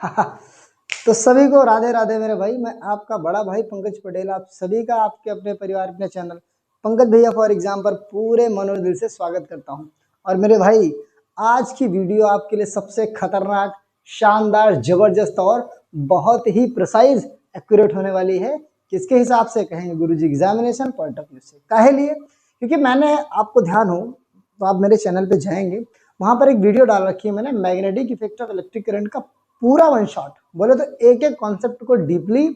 तो सभी को राधे राधे मेरे भाई। मैं आपका बड़ा भाई पंकज पटेल, आप सभी का आपके अपने परिवार अपने चैनल पंकज भैया फॉर एग्जाम पर पूरे मनोदिल से स्वागत करता हूं। और मेरे भाई आज की वीडियो आपके लिए सबसे खतरनाक, शानदार, जबरदस्त और बहुत ही प्रिसाइज एक्यूरेट होने वाली है। किसके हिसाब से कहेंगे? गुरुजी एग्जामिनेशन पॉइंट ऑफ व्यू से। काहे लिए? क्योंकि मैंने आपको ध्यान हो तो आप मेरे चैनल पे जाएंगे, वहां पर एक वीडियो डाल रखी है मैंने, magnetic effect of electric current का पूरा वन शॉट। बोले तो एक एक कॉन्सेप्ट को डीपली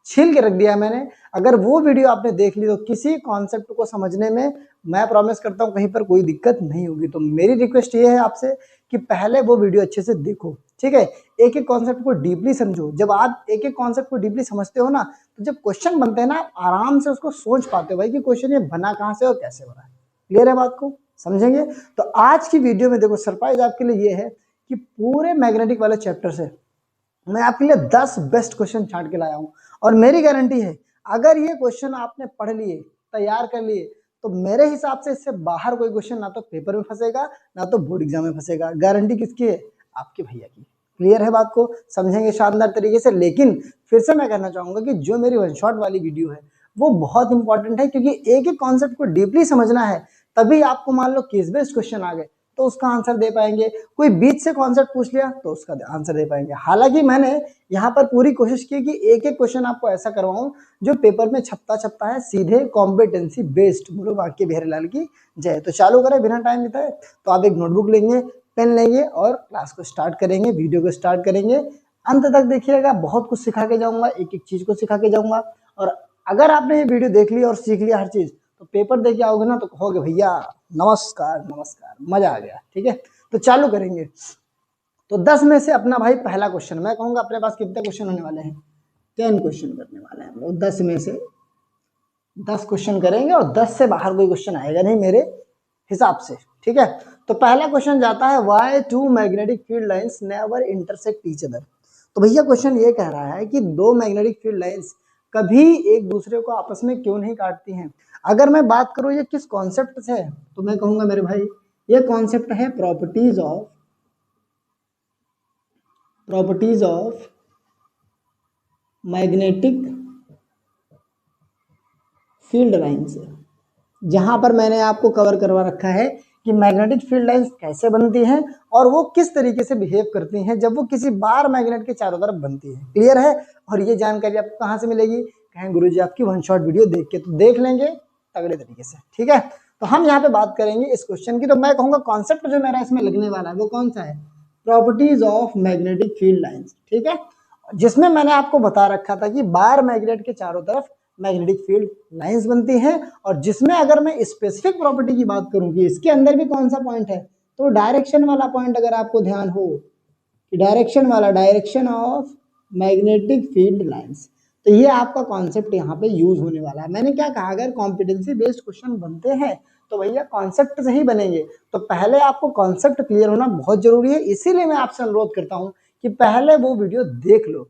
छील के रख दिया मैंने। अगर वो वीडियो आपने देख ली तो किसी कॉन्सेप्ट को समझने में मैं प्रॉमिस करता हूँ कहीं पर कोई दिक्कत नहीं होगी। तो मेरी रिक्वेस्ट ये है आपसे कि पहले वो वीडियो अच्छे से देखो, ठीक है? एक एक कॉन्सेप्ट को डीपली समझो। जब आप एक एक कॉन्सेप्ट को डीपली समझते हो ना, तो जब क्वेश्चन बनते हैं ना, आप आराम से उसको सोच पाते हो भाई कि क्वेश्चन ये बना कहाँ से और कैसे बना है। क्लियर है बात को? समझेंगे? तो आज की वीडियो में देखो, सरप्राइज आपके लिए ये है कि पूरे मैग्नेटिक वाले चैप्टर से मैं आपके लिए 10 बेस्ट क्वेश्चन छांट के लाया हूं। और मेरी गारंटी है, अगर ये क्वेश्चन आपने पढ़ लिए, तैयार कर लिए, तो मेरे हिसाब से इससे बाहर कोई क्वेश्चन ना तो पेपर में फंसेगा ना तो बोर्ड एग्जाम में फंसेगा। गारंटी किसकी है? आपके भैया की। क्लियर है बात को? समझेंगे शानदार तरीके से। लेकिन फिर से मैं कहना चाहूंगा कि जो मेरी वन शॉट वाली वीडियो है वो बहुत इंपॉर्टेंट है, क्योंकि एक एक कॉन्सेप्ट को डीपली समझना है। तभी आपको मान लो केस बेस्ड क्वेश्चन आ गए तो उसका आंसर दे पाएंगे, कोई बीच से कॉन्सेप्ट पूछ लिया तो उसका आंसर दे पाएंगे। हालांकि मैंने यहाँ पर पूरी कोशिश की कि एक एक क्वेश्चन आपको ऐसा करवाऊं जो पेपर में छपता छपता है, सीधे कॉम्पिटेंसी बेस्ड। बोलो बाकी बिहारीलाल की जय। तो चालू करें बिना टाइम बिताए। तो आप एक नोटबुक लेंगे, पेन लेंगे और क्लास को स्टार्ट करेंगे, वीडियो को स्टार्ट करेंगे। अंत तक देखिएगा, बहुत कुछ सिखा के जाऊंगा, एक एक चीज को सिखा के जाऊंगा। और अगर आपने ये वीडियो देख ली और सीख लिया हर चीज, तो पेपर दे के आओगे ना तो कहोगे भैया नमस्कार नमस्कार, मजा आ गया। ठीक है, तो चालू करेंगे। तो 10 में से अपना भाई पहला क्वेश्चन, मैं कहूंगा अपने पास कितने क्वेश्चन होने वाले हैं? 10 क्वेश्चन करने वाले हैं हम लोग। 10 में से 10 क्वेश्चन करेंगे और 10 से बाहर कोई क्वेश्चन आएगा नहीं मेरे हिसाब से। ठीक है, तो पहला क्वेश्चन जाता है, why two magnetic field lines never intersect each other. तो भैया क्वेश्चन ये कह रहा है कि दो मैग्नेटिक फील्ड लाइंस कभी एक दूसरे को आपस में क्यों नहीं काटती हैं। अगर मैं बात करूं ये किस कॉन्सेप्ट से है, तो मैं कहूंगा मेरे भाई ये कॉन्सेप्ट है properties of magnetic field lines. जहां पर मैंने आपको कवर करवा रखा है कि मैग्नेटिक फील्ड लाइंस कैसे बनती हैं और वो किस तरीके से बिहेव करती हैं जब वो किसी बार मैग्नेट के चारों तरफ बनती है। क्लियर है? और ये जानकारी आपको कहाँ से मिलेगी? कहें गुरुजी आपकी वन शॉट वीडियो देख के। तो देख लेंगे तगड़े तरीके से। ठीक है, तो हम यहाँ पे बात करेंगे इस क्वेश्चन की। तो मैं कहूंगा कॉन्सेप्ट जो मेरा इसमें लगने वाला है वो कौन सा है? Properties of magnetic field lines. ठीक है, जिसमें मैंने आपको बता रखा था कि बार मैग्नेट के चारों तरफ मैग्नेटिक फील्ड लाइंस बनती हैं। और जिसमें अगर मैं स्पेसिफिक प्रॉपर्टी की बात करूं कि इसके अंदर भी कौन सा पॉइंट है, तो डायरेक्शन वाला पॉइंट अगर आपको ध्यान हो कि direction of magnetic field lines, तो ये आपका कॉन्सेप्ट यहाँ पे यूज होने वाला है। मैंने क्या कहा, अगर कॉम्पिटेंसी बेस्ड क्वेश्चन बनते हैं तो भैया कॉन्सेप्ट से ही बनेंगे। तो पहले आपको कॉन्सेप्ट क्लियर होना बहुत जरूरी है। इसीलिए मैं आपसे अनुरोध करता हूँ कि पहले वो वीडियो देख लो।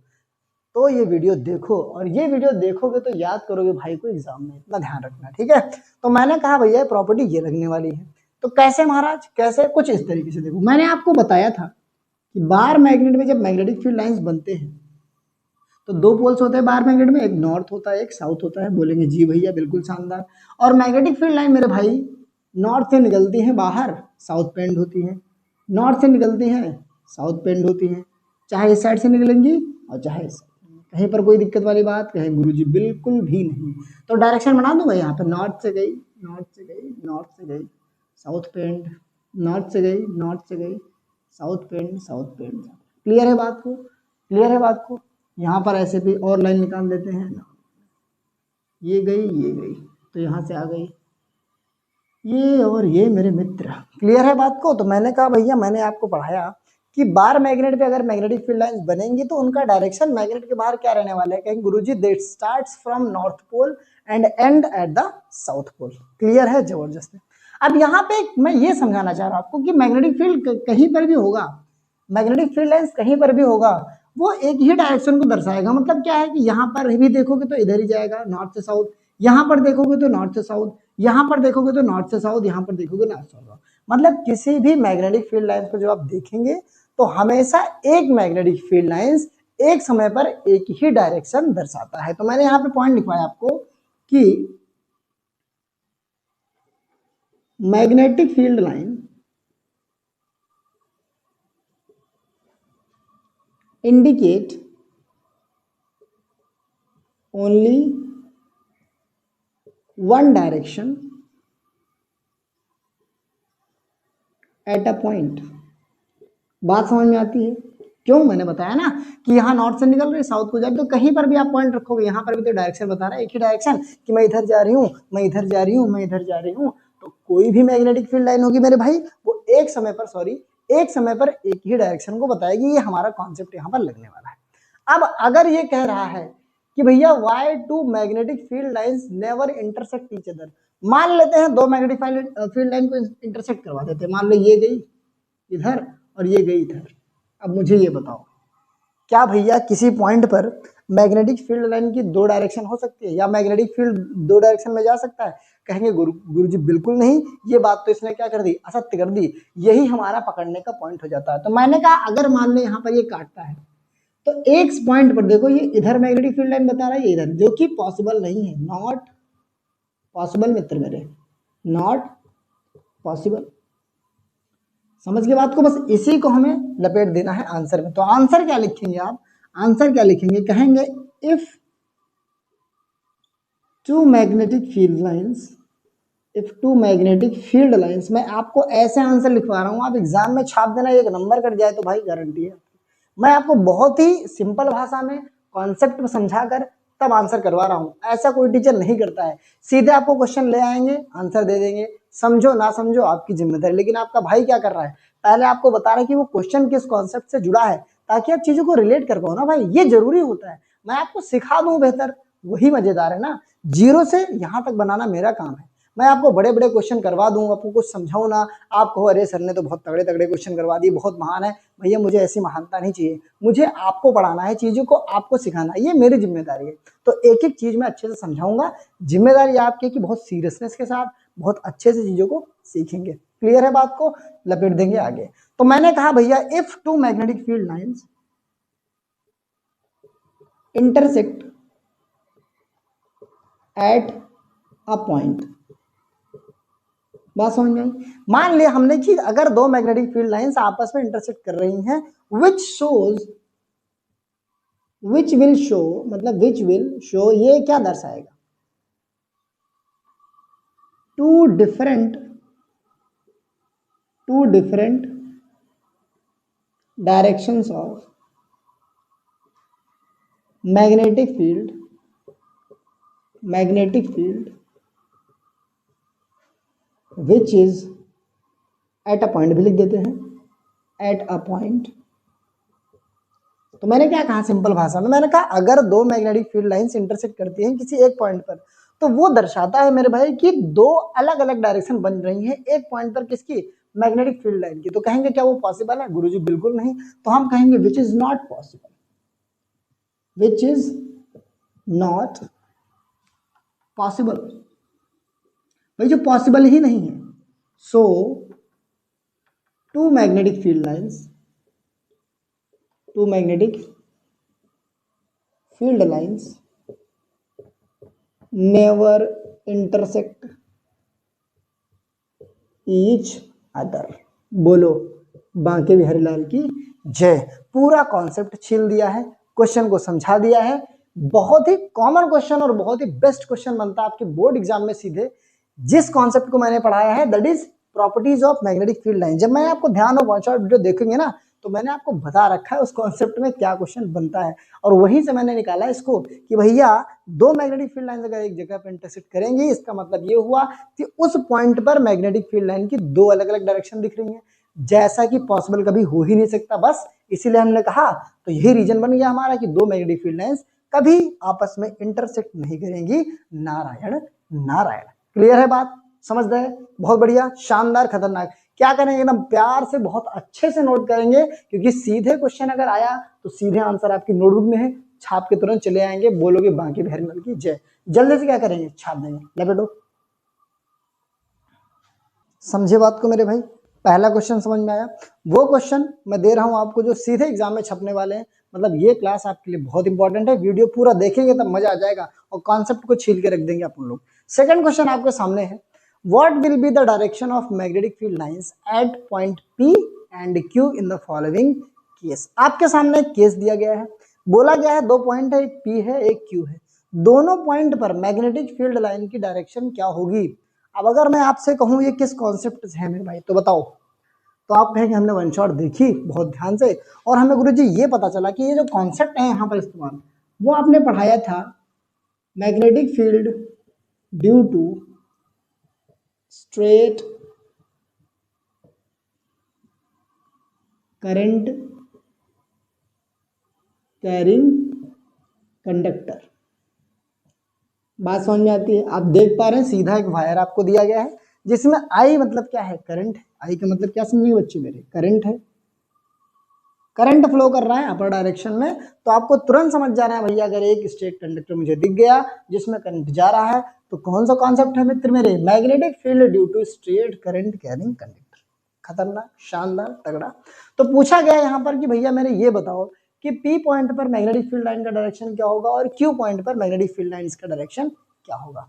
तो ये वीडियो देखो, और ये वीडियो देखोगे तो याद करोगे भाई को एग्जाम में, इतना ध्यान रखना। ठीक है, तो मैंने कहा भैया प्रॉपर्टी ये लगने वाली है। तो कैसे महाराज, कैसे? कुछ इस तरीके से देखो, मैंने आपको बताया था कि बार मैग्नेट में जब मैग्नेटिक फील्ड लाइंस बनते हैं तो दो पोल्स होते हैं बार मैग्नेट में, एक नॉर्थ होता है एक साउथ होता है। बोलेंगे जी भैया बिल्कुल शानदार। और मैग्नेटिक फील्ड लाइन मेरे भाई नॉर्थ से निकलती है बाहर, साउथ पे एंड होती है, नॉर्थ से निकलती है, साउथ पे एंड होती है। चाहे इस साइड से निकलेंगी और चाहे इस, कहीं पर कोई दिक्कत वाली बात? कहें गुरुजी बिल्कुल भी नहीं। तो डायरेक्शन बना दूंगा यहाँ पे, नॉर्थ से गई, नॉर्थ से गई, नॉर्थ से गई, साउथ पे एंड, नॉर्थ से गई, नॉर्थ से गई, साउथ पे एंड, साउथ पे एंड। क्लियर है बात को? क्लियर है बात को? यहाँ पर ऐसे भी और लाइन निकाल देते हैं, ये गई, तो यहाँ से आ गई ये और ये मेरे मित्र। क्लियर है बात को? तो मैंने कहा भैया, मैंने आपको पढ़ाया कि बार मैग्नेट पे अगर मैग्नेटिक फील्ड लाइंस बनेंगी तो उनका डायरेक्शन मैग्नेट के बाहर क्या रहने वाला है? कहेंगे Guruji that starts from north pole and and at the south pole. Clear है? जबरदस्त है। अब यहाँ पे मैं ये समझाना चाह रहा हूँ आपको कि मैग्नेटिक फील्ड कहीं पर भी होगा, मैग्नेटिक फील्ड लाइंस कहीं पर भी होगा, वो एक ही डायरेक्शन को दर्शाएगा। मतलब क्या है कि यहाँ पर भी देखोगे तो इधर ही जाएगा, नॉर्थ से साउथ। यहाँ पर देखोगे तो नॉर्थ से साउथ, यहाँ पर देखोगे तो नॉर्थ से साउथ, यहाँ पर देखोगे नॉर्थ से साउथ। मतलब किसी भी मैग्नेटिक फील्ड लाइन को जब आप देखेंगे तो हमेशा एक मैग्नेटिक फील्ड लाइंस एक समय पर एक ही डायरेक्शन दर्शाता है। तो मैंने यहाँ पे पॉइंट लिखवाया आपको कि magnetic field line indicate only one direction at a point। बात समझ में आती है? क्यों? मैंने बताया ना कि यहाँ नॉर्थ से निकल रही साउथ को जा रही, तो कहीं पर भी आप पॉइंट रखोगे, यहाँ पर भी तो डायरेक्शन बता रहा है, एक ही डायरेक्शन कि मैं इधर जा रही हूँ, मैं इधर जा रही हूँ, मैं इधर जा रही हूँ। तो कोई भी मैग्नेटिक फील्ड लाइन होगी मेरे भाई, वो एक समय पर एक ही डायरेक्शन को बताएगी। ये हमारा कॉन्सेप्ट यहाँ पर लगने वाला है। अब अगर ये कह रहा है कि भैया why two magnetic field lines never intersect each other, मान लेते हैं दो मैग्नेटिक फील्ड लाइन को इंटरसेक्ट करवा देते हैं। मान लो ये गई इधर और ये गई इधर। अब मुझे ये बताओ, क्या भैया किसी पॉइंट पर मैग्नेटिक फील्ड लाइन की दो डायरेक्शन हो सकती है, या मैग्नेटिक फील्ड दो डायरेक्शन में जा सकता है? कहेंगे गुरुजी बिल्कुल नहीं, ये बात तो इसने क्या कर दी, असत्य कर दी। यही हमारा पकड़ने का पॉइंट हो जाता है। तो मैंने कहा अगर मान लो यहाँ पर ये काटता है, तो एक पॉइंट पर देखो, ये इधर मैग्नेटिक फील्ड लाइन बता रहा है, ये इधर, जो कि पॉसिबल नहीं है, नॉट पॉसिबल मित्र मेरे, नॉट पॉसिबल। समझ के बात को? बस इसी को हमें लपेट देना है आंसर में। तो आंसर क्या लिखेंगे आप? आंसर क्या लिखेंगे? कहेंगे if two magnetic field lines, मैं आपको ऐसे आंसर लिखवा रहा हूं, आप एग्जाम में छाप देना, एक नंबर कट जाए तो भाई गारंटी है। मैं आपको बहुत ही सिंपल भाषा में कॉन्सेप्ट में समझाकर तब आंसर करवा रहा हूं। ऐसा कोई टीचर नहीं करता है, सीधे आपको क्वेश्चन ले आएंगे, आंसर दे देंगे, समझो ना समझो आपकी जिम्मेदारी। लेकिन आपका भाई क्या कर रहा है, पहले आपको बता रहा है कि वो क्वेश्चन किस कॉन्सेप्ट से जुड़ा है, ताकि आप चीजों को रिलेट कर पाओ ना भाई, ये जरूरी होता है। मैं आपको सिखा दूं बेहतर, वही मजेदार है ना। जीरो से यहाँ तक बनाना मेरा काम है। मैं आपको बड़े बड़े क्वेश्चन करवा दूं, आपको कुछ समझाऊं ना, आप कहो अरे सर ने तो बहुत तगड़े तगड़े क्वेश्चन करवा दिए, बहुत महान है। भैया मुझे ऐसी महानता नहीं चाहिए, मुझे आपको पढ़ाना है, चीजों को आपको सिखाना है, ये मेरी जिम्मेदारी है। तो एक एक चीज मैं अच्छे से समझाऊंगा, जिम्मेदारी आपकी कि बहुत सीरियसनेस के साथ बहुत अच्छे से चीजों को सीखेंगे। क्लियर है बात को? लपेट देंगे आगे। तो मैंने कहा भैया if two magnetic field lines intersect at a point, बात समझ में आई? मान लिया हमने कि अगर दो मैग्नेटिक फील्ड लाइंस आपस में इंटरसेक्ट कर रही हैं, which will show, ये क्या दर्शाएगा? Two different directions of magnetic field which is at a point, भी लिख देते हैं, एट अ पॉइंट। तो मैंने क्या कहा सिंपल भाषा में, मैंने कहा अगर दो मैग्नेटिक फील्ड लाइंस इंटरसेक्ट करती हैं किसी एक पॉइंट पर, तो वो दर्शाता है मेरे भाई कि दो अलग अलग डायरेक्शन बन रही हैं एक पॉइंट पर, किसकी? मैग्नेटिक फील्ड लाइन की। तो कहेंगे क्या वो पॉसिबल है? गुरुजी बिल्कुल नहीं। तो हम कहेंगे which is not possible, which is not possible, भाई जो पॉसिबल ही नहीं है। So two magnetic field lines never intersect each other. बोलो बांके बिहारी लाल की जय। पूरा कॉन्सेप्ट छील दिया है, क्वेश्चन को समझा दिया है। बहुत ही कॉमन क्वेश्चन और बहुत ही बेस्ट क्वेश्चन बनता है आपके बोर्ड एग्जाम में सीधे, जिस कॉन्सेप्ट को मैंने पढ़ाया है, that is properties of magnetic field line. जब मैं आपको ध्यान और वॉच आउट वीडियो देखेंगे ना, तो मैंने आपको बता रखा है उस कॉन्सेप्ट में क्या क्वेश्चन बनता है, और वहीं से मैंने निकाला इसको कि भैया दो मैग्नेटिक फील्ड लाइन अगर एक जगह पर इंटरसेक्ट करेंगी, इसका मतलब ये हुआ कि उस पॉइंट पर मैग्नेटिक फील्ड लाइन की दो अलग अलग डायरेक्शन दिख रही हैं, जैसा कि पॉसिबल कभी हो ही नहीं सकता। बस इसीलिए हमने कहा, तो यही रीजन बन गया हमारा कि दो मैग्नेटिक फील्ड लाइंस कभी आपस में इंटरसेक्ट नहीं करेंगी। नारायण नारायण। क्लियर है बात? समझ रहे? बहुत बढ़िया, शानदार, खतरनाक। क्या करेंगे? एकदम प्यार से बहुत अच्छे से नोट करेंगे, क्योंकि सीधे क्वेश्चन अगर आया तो सीधे आंसर आपकी नोटबुक में है, छाप के तुरंत चले आएंगे, बोलोगे बांके बिहारी लाल की जय। जल्दी से क्या करेंगे? छाप देंगे। लपेटो। समझे बात को मेरे भाई? पहला क्वेश्चन समझ में आया। वो क्वेश्चन मैं दे रहा हूं आपको जो सीधे एग्जाम में छपने वाले हैं, मतलब ये क्लास आपके लिए बहुत इंपॉर्टेंट है, वीडियो पूरा देखेंगे तब मजा आ जाएगा और कॉन्सेप्ट को छील के रख देंगे अपन लोग। सेकंड क्वेश्चन आपके सामने है, what will be the direction of magnetic field lines eight point P and Q in the following case. आपके सामने एक केस दिया गया है, बोला गया है दो पॉइंट है, एक P है एक Q है, दोनों पॉइंट पर मैग्नेटिक फील्ड लाइन की डायरेक्शन क्या होगी। अब अगर मैं आपसे कहूं ये किस कॉन्सेप्ट से है मेरे भाई, तो बताओ, तो आप कहेंगे हमने वन शॉट देखी बहुत ध्यान से और हमें गुरुजी ये पता चला कि ये जो कॉन्सेप्ट है यहाँ पर इस्तेमाल, वो आपने पढ़ाया था magnetic field due to straight current carrying conductor. बात समझ में आती है? आप देख पा रहे हैं सीधा एक वायर आपको दिया गया है जिसमें आई मतलब क्या है, करंट है। आई का मतलब क्या समझेंगे बच्चे मेरे, करंट है, करंट फ्लो कर रहा है अपर डायरेक्शन में। तो आपको तुरंत समझ जाना है भैया, अगर एक स्ट्रेट कंडक्टर मुझे दिख गया जिसमें करंट जा रहा है तो कौन सा कॉन्सेप्ट है मित्र मेरे, magnetic field due to straight current carrying conductor. खतरनाक, शानदार, तगड़ा। तो पूछा गया यहाँ पर कि भैया मेरे ये बताओ कि P पॉइंट पर मैग्नेटिक फील्ड लाइन का डायरेक्शन क्या होगा और Q पॉइंट पर मैग्नेटिक फील्ड लाइंस का डायरेक्शन क्या होगा।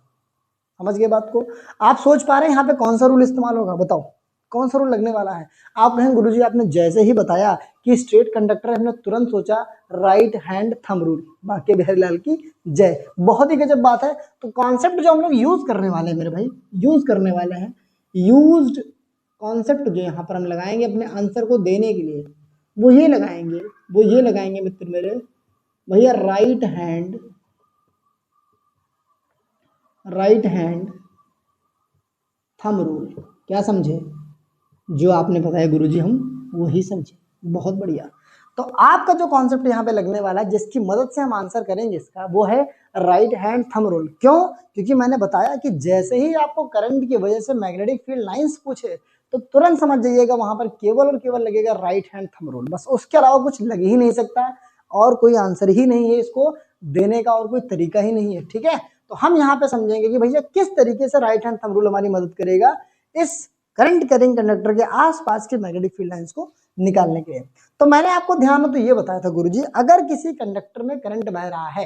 समझ गए बात को? आप सोच पा रहे हैं यहाँ पे कौन सा रूल इस्तेमाल होगा, बताओ कौन सा रूल लगने वाला है। आप कहें गुरुजी आपने जैसे ही बताया कि स्ट्रेट कंडक्टर है, हमने तुरंत सोचा राइट हैंड थंब रूल, बाकी बिहारीलाल की जय। बहुत ही गजब बात है। तो कॉन्सेप्ट जो हम लोग यूज करने वाले हैं मेरे भाई, यूज करने वाले हैं, यूज्ड कॉन्सेप्ट जो यहाँ पर हम लगाएंगे अपने आंसर को देने के लिए, वो ये लगाएंगे, वो ये लगाएंगे मित्र मेरे भैया, राइट हैंड थंब रूल। क्या समझे? जो आपने बताया गुरुजी हम वही समझे। बहुत बढ़िया। तो आपका जो कॉन्सेप्ट यहाँ पे लगने वाला है जिसकी मदद से हम आंसर करेंगे इसका, वो है राइट हैंड थंब रूल। क्यों? क्योंकि मैंने बताया कि जैसे ही आपको करंट की वजह से मैग्नेटिक फील्ड लाइंस पूछे तो तुरंत समझ जाइएगा वहां पर केवल और केवल लगेगा राइट हैंड थंब रूल, बस उसके अलावा कुछ लग ही नहीं सकता और कोई आंसर ही नहीं है इसको देने का, और कोई तरीका ही नहीं है। ठीक है, तो हम यहाँ पे समझेंगे कि भैया किस तरीके से राइट हैंड थंब रूल हमारी मदद करेगा इस करंट कैरिंग कंडक्टर के आसपास के मैग्नेटिक फील्ड लाइंस को निकालने के लिए। तो मैंने आपको ध्यान में तो ये बताया था गुरुजी, अगर किसी कंडक्टर में करंट बह रहा है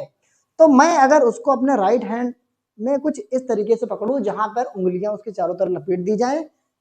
तो मैं अगर उसको अपने राइट हैंड में कुछ इस तरीके से पकड़ूं जहां पर उंगलियां उसके चारों तरफ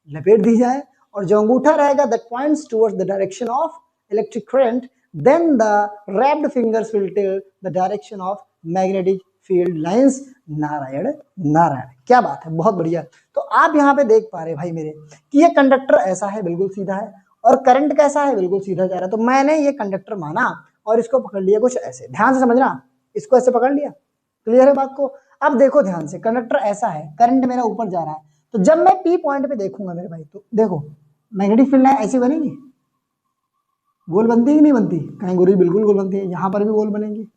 लपेट दी जाए और जो अंगूठा रहेगा that points towards the direction of electric current, then the wrapped fingers will tell the direction of magnetic field lines. Narayan Narayan, क्या बात है, बहुत बढ़िया। तो आप यहाँ पे देख पा रहे भाई मेरे कि ये कंडक्टर ऐसा है, बिल्कुल सीधा है, और करंट कैसा है, बिल्कुल सीधा जा रहा है। तो मैंने ये कंडक्टर माना और इसको पकड़ लिया कुछ ऐसे, ध्यान से समझना, इसको ऐसे पकड़ लिया। क्लियर है बात को? अब देखो ध्यान से, कंडक्टर ऐसा है, करंट मेरा ऊपर जा रहा है, तो जब मैं P पॉइंट पे देखूंगा मेरे भाई, तो देखो मैग्नेटिक फील्ड लाइन ऐसी बनेगी, गोल बनती है कि नहीं बनती? कहीं गुरु बिल्कुल गोल बनती है, यहाँ पर भी गोल बनेंगी,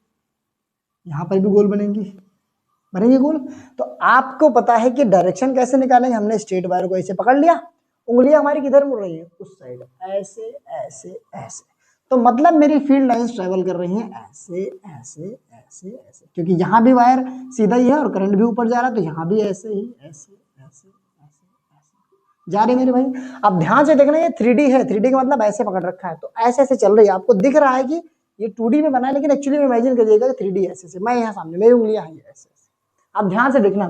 यहाँ पर भी गोल बनेंगे गोल। तो आपको पता है कि डायरेक्शन कैसे निकालेंगे, हमने स्ट्रेट वायर को ऐसे पकड़ लिया, उंगलियां हमारी किधर मुड़ रही है, उस साइड, ऐसे ऐसे ऐसे। तो मतलब मेरी फील्ड लाइंस ट्रेवल कर रही हैं ऐसे ऐसे ऐसे ऐसे, क्योंकि यहाँ भी वायर सीधा ही है और करंट भी ऊपर जा रहा है, तो यहाँ भी ऐसे ही ऐसे ऐसे ऐसे ऐसे जा रही मेरे भाई। अब ध्यान से देखना, ये 3D है, 3D का मतलब ऐसे पकड़ रखा है, तो ऐसे ऐसे चल रही है। आपको दिख रहा है कि ये 2D में बना है, लेकिन एक्चुअली में इमेजिन करिएगा 3D ऐसे से, मैं यहाँ सामने, मेरी उंगलियां हैं ऐसे। अब ध्यान से देखना,